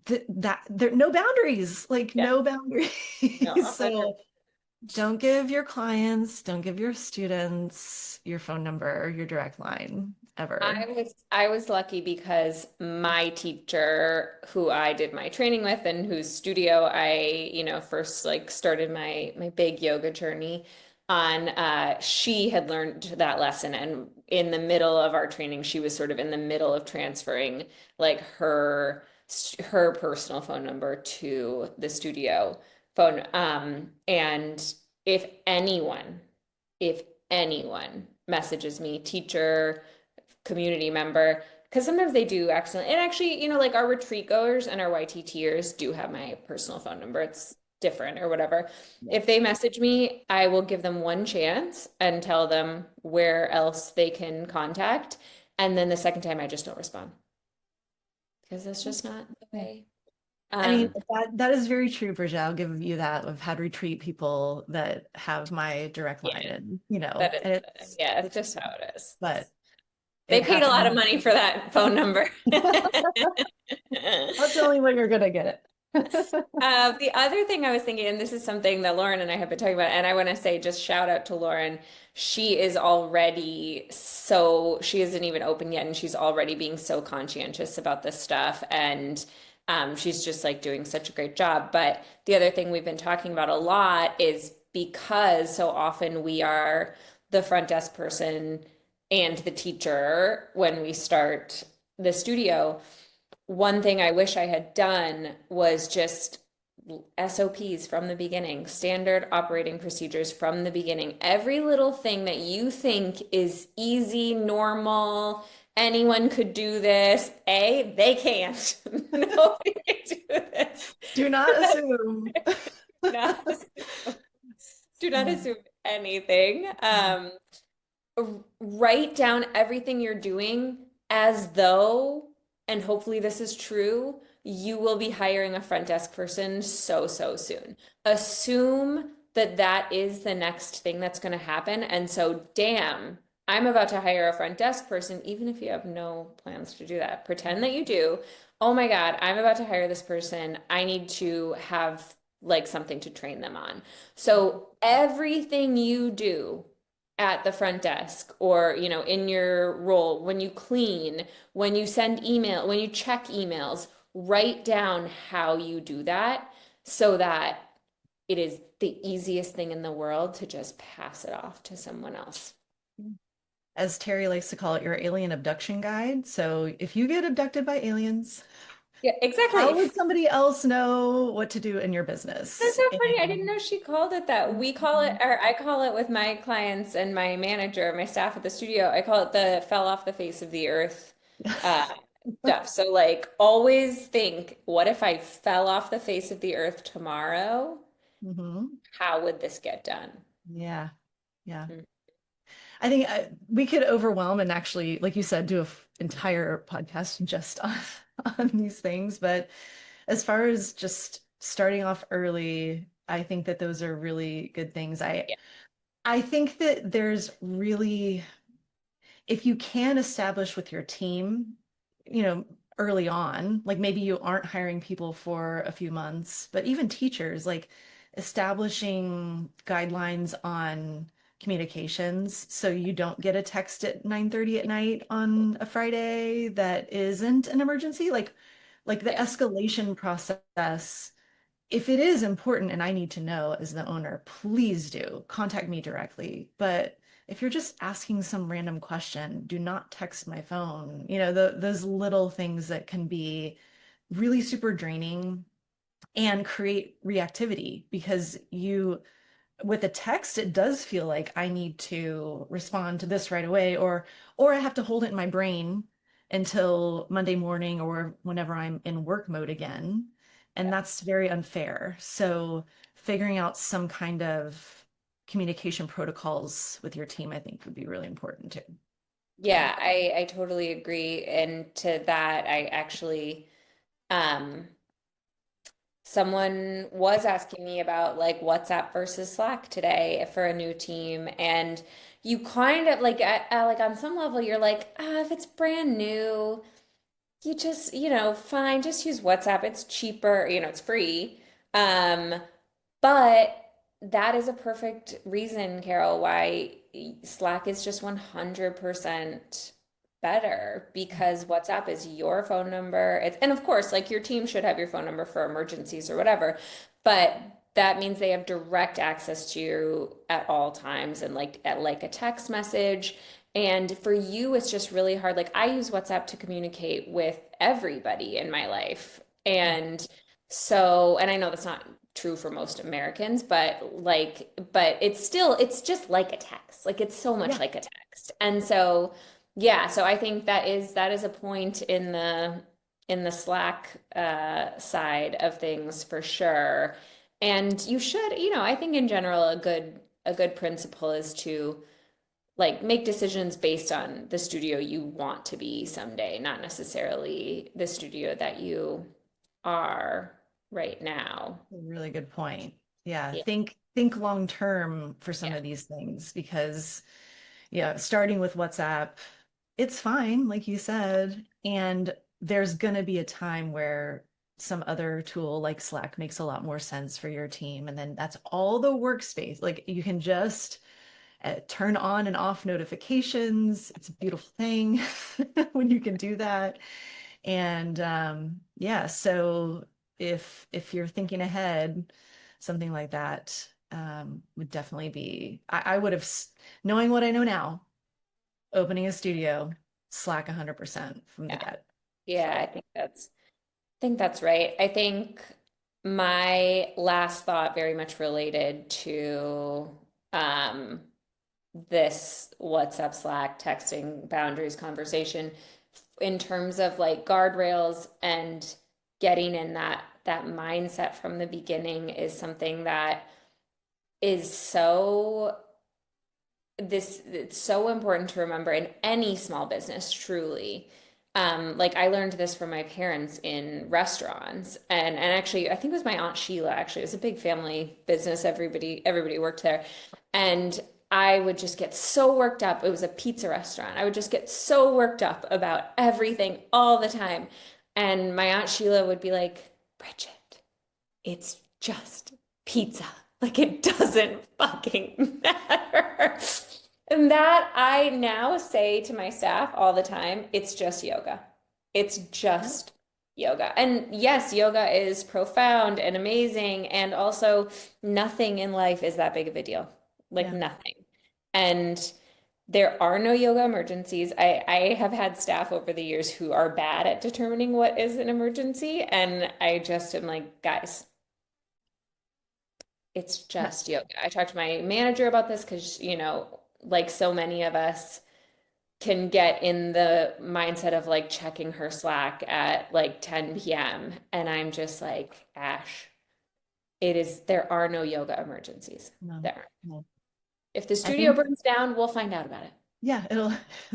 that there no boundaries, like Yeah, no no, boundaries. 100. So don't give your clients, don't give your students your phone number or your direct line ever. I was lucky because my teacher, who I did my training with and whose studio I, first like started my big yoga journey on, she had learned that lesson. And in the middle of our training, she was sort of in the middle of transferring like her personal phone number to the studio phone. And if anyone, if anyone messages me, teacher, community member, because sometimes they do accidentally. And actually, like our retreat goers and our YTTers do have my personal phone number. It's different or whatever. Yeah. If they message me, I will give them one chance and tell them where else they can contact. And then the second time, I just don't respond because that's just not the way. I mean, Um, that is very true, Bridget. I'll give you that. I've had retreat people that have my direct line yeah, and that and is, yeah, it's just how it is. but They it paid a lot of happens. money for that phone number. That's the only way you're gonna get it. The other thing I was thinking, and this is something that Lauren and I have been talking about, and I want to say just shout out to Lauren. She is already she isn't even open yet, and she's already being so conscientious about this stuff. And she's just like doing such a great job. But the other thing we've been talking about a lot is because so often we are the front desk person and the teacher when we start the studio. One thing I wish I had done was just SOPs from the beginning, standard operating procedures from the beginning. Every little thing that you think is easy, normal, anyone could do this. They can't. Nobody can do this. Do not assume. Not assume. Do not assume anything. Write down everything you're doing as though, and hopefully this is true, you will be hiring a front desk person so, so soon. Assume that that is the next thing that's going to happen. And so, damn, I'm about to hire a front desk person, even if you have no plans to do that. Pretend that you do. Oh my God, I'm about to hire this person. I need to have like something to train them on. So, everything you do at the front desk or, in your role, when you clean, when you send email, when you check emails, write down how you do that so that it is the easiest thing in the world to just pass it off to someone else. As Terry likes to call it, your alien abduction guide. So if you get abducted by aliens, Yeah, how exactly. would somebody else know what to do in your That's business? so funny. I didn't And know she called it that. We call it, or I call it with my clients and my manager, my staff at the studio, I call it the fell off the face of the earth uh, stuff. So, like, always think, what if I fell off the face of the earth tomorrow? Mhm. How would this get done? Yeah, yeah. Mm. I think we could overwhelm and actually, like you said, do an entire podcast just on on these things. But as far as just starting off early, I think that those are really good things. Yeah, I think that there's really, if you can establish with your team, you know, early on, like maybe you aren't hiring people for a few months, but even teachers, like establishing guidelines on communications so you don't get a text at 9:30 at night on a Friday that isn't an emergency, like the yeah, escalation process. If it is important and I need to know as the owner, please do contact me directly. But if you're just asking some random question, do not text my phone. Those little things that can be really super draining and create reactivity because with a text, it does feel like I need to respond to this right away, or I have to hold it in my brain until Monday morning or whenever I'm in work mode again. And that's very unfair. So figuring out some kind of communication protocols with your team, I think would be really important too. yeah. I totally agree. And to that, I actually, um, someone was asking me about like WhatsApp versus Slack today for a new team, and you kind of like like on some level you're like, if it's brand new, you just, fine, just use WhatsApp. It's cheaper, it's free. Um, but that is a perfect reason, Carol, why Slack is just 100% better because WhatsApp is your phone number. And of course, like your team should have your phone number for emergencies or whatever, but that means they have direct access to you at all times and like at like a text message. And for you, it's just really hard. Like I use WhatsApp to communicate with everybody in my life. And so, and I know that's not true for most Americans, but it's just like a text. Like it's so much Yeah. like a text. And so, yeah, so I think that is a point in the Slack side of things for sure. And you should, I think in general a good principle is to like make decisions based on the studio you want to be someday, not necessarily the studio that you are right now. Really good point. Yeah, Yeah, think long term for some yeah, of these things because yeah, starting with WhatsApp, it's fine, like you said, and there's gonna be a time where some other tool like Slack makes a lot more sense for your team, and then that's all the workspace. Like you can just turn on and off notifications. It's a beautiful thing when you can do that. And yeah, so if you're thinking ahead, something like that would definitely be, I would have, knowing what I know now, opening a studio, Slack 100% from the yeah. get. Yeah, So I think that's right. I think my last thought very much related to um this WhatsApp, Slack, texting boundaries conversation in terms of like guardrails and getting in that mindset from the beginning is something that is it's so important to remember in any small business, truly. Like I learned this from my parents in restaurants, and actually, I think it was my Aunt Sheila. Actually, it was a big family business. Everybody worked there, and I would just get so worked up. It was a pizza restaurant. I would just get so worked up about everything all the time, and my Aunt Sheila would be like, "Bridget, it's just pizza. Like it doesn't fucking matter." And that I now say to my staff all the time, it's just yoga. It's Yeah. just yoga. And yes, yoga is profound and amazing. And also, nothing in life is that big of a deal. Like Yeah. nothing. And there are no yoga emergencies. I have had staff over the years who are bad at determining what is an emergency. And I just am like, guys, it's just yoga. I talked to my manager about this because, like so many of us can get in the mindset of like checking her Slack at like 10 p.m. And I'm just like, Ash, there are no yoga emergencies No, there. no. If the I studio think, burns down, we'll find out about yeah,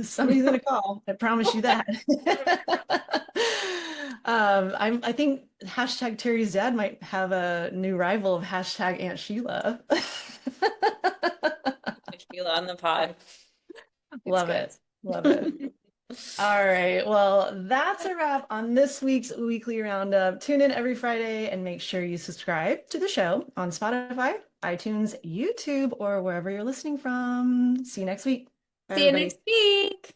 somebody's gonna call. I promise you that. I think hashtag Terry's dad might have a new rival of hashtag Aunt Sheila. it. Sheila on the pod. It's Love good. it. Love it. All right. Well, that's a wrap on this week's Weekly Roundup. Tune in every Friday and make sure you subscribe to the show on Spotify, iTunes, YouTube, or wherever you're listening from. See you next week. Bye, See you everybody. next week.